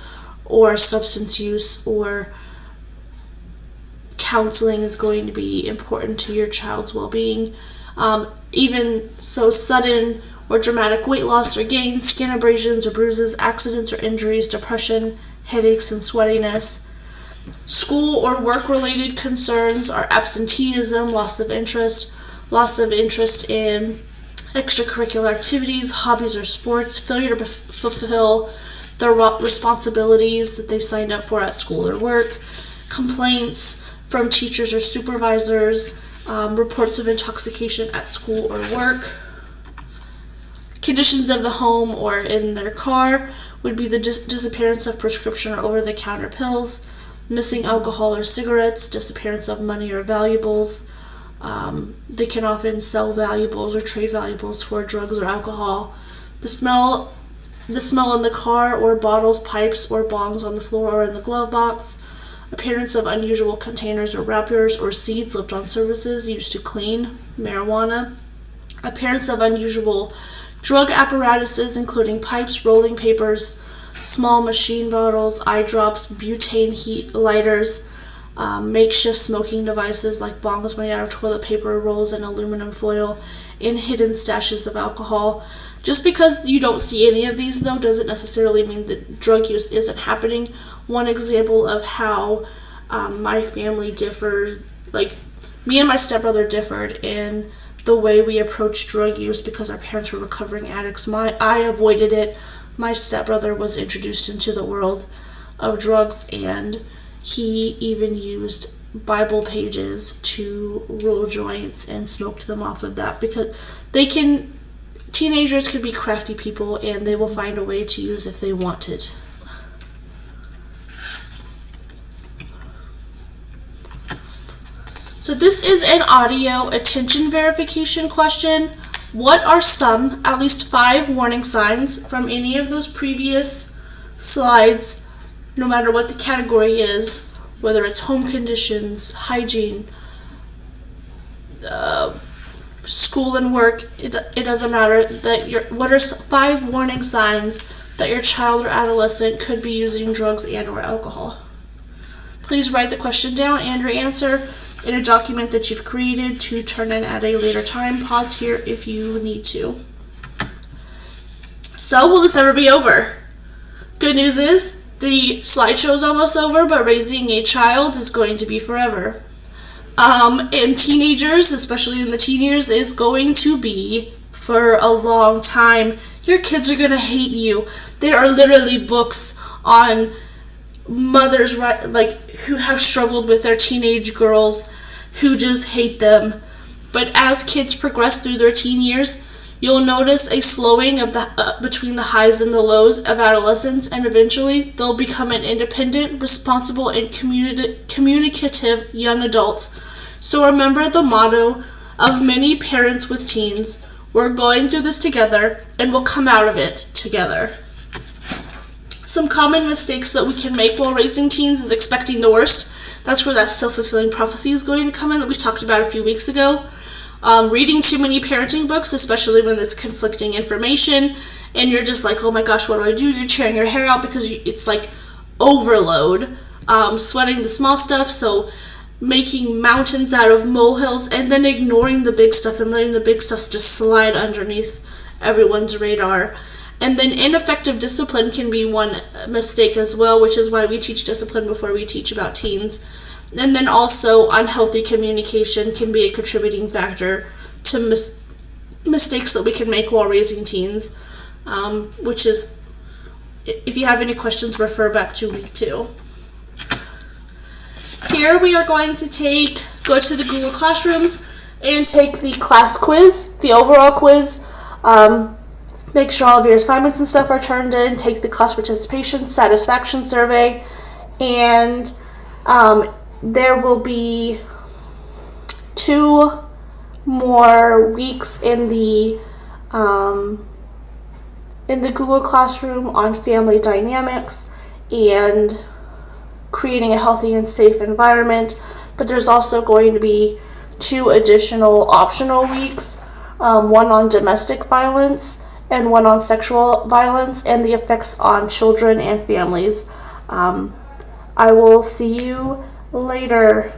or substance use or counseling, is going to be important to your child's well-being. Even so, sudden or dramatic weight loss or gain, skin abrasions or bruises, accidents or injuries, depression, headaches, and sweatiness. School or work-related concerns are absenteeism, loss of interest in extracurricular activities, hobbies, or sports, failure to fulfill their responsibilities that they signed up for at school or work, complaints from teachers or supervisors, reports of intoxication at school or work. Conditions of the home or in their car would be the disappearance of prescription or over-the-counter pills, missing alcohol or cigarettes, disappearance of money or valuables. They can often sell valuables or trade valuables for drugs or alcohol. The smell in the car or bottles, pipes, or bongs on the floor or in the glove box. Appearance of unusual containers or wrappers or seeds left on surfaces used to clean marijuana. Appearance of unusual drug apparatuses, including pipes, rolling papers, small machine bottles, eye drops, butane heat lighters, makeshift smoking devices like bongs made out of toilet paper rolls and aluminum foil, and hidden stashes of alcohol. Just because you don't see any of these, though, doesn't necessarily mean that drug use isn't happening. One example of how my family differed, like me and my stepbrother differed in the way we approached drug use because our parents were recovering addicts. I avoided it. My stepbrother was introduced into the world of drugs, and he even used Bible pages to roll joints and smoked them off of that, because teenagers can be crafty people and they will find a way to use if they want it. So this is an audio attention verification question. What are some, at least 5 warning signs from any of those previous slides, no matter what the category is, whether it's home conditions, hygiene, school and work, it doesn't matter, what are 5 warning signs that your child or adolescent could be using drugs and or alcohol? Please write the question down and your answer in a document that you've created to turn in at a later time. Pause here if you need to. So, will this ever be over? Good news is, the slideshow is almost over, but raising a child is going to be forever. And teenagers, especially in the teen years, is going to be for a long time. Your kids are going to hate you. There are literally books on mothers who have struggled with their teenage girls who just hate them. But as kids progress through their teen years, you'll notice a slowing of the between the highs and the lows of adolescence, and eventually they'll become an independent, responsible, and communicative young adult. So remember the motto of many parents with teens: we're going through this together and we'll come out of it together. Some common mistakes that we can make while raising teens is expecting the worst. That's where that self-fulfilling prophecy is going to come in that we talked about a few weeks ago. Reading too many parenting books, especially when it's conflicting information, and you're just like, oh my gosh, what do? You're tearing your hair out because it's like overload. Sweating the small stuff, so making mountains out of molehills, and then ignoring the big stuff and letting the big stuff just slide underneath everyone's radar. And then ineffective discipline can be one mistake as well, which is why we teach discipline before we teach about teens. And then also unhealthy communication can be a contributing factor to mistakes that we can make while raising teens, which is, if you have any questions, refer back to week 2. Here we are going to go to the Google Classrooms and take the class quiz, the overall quiz. Make sure all of your assignments and stuff are turned in, take the class participation satisfaction survey, and there will be 2 more weeks in the Google Classroom on family dynamics and creating a healthy and safe environment. But there's also going to be 2 additional optional weeks, one on domestic violence and one on sexual violence and the effects on children and families. I will see you later.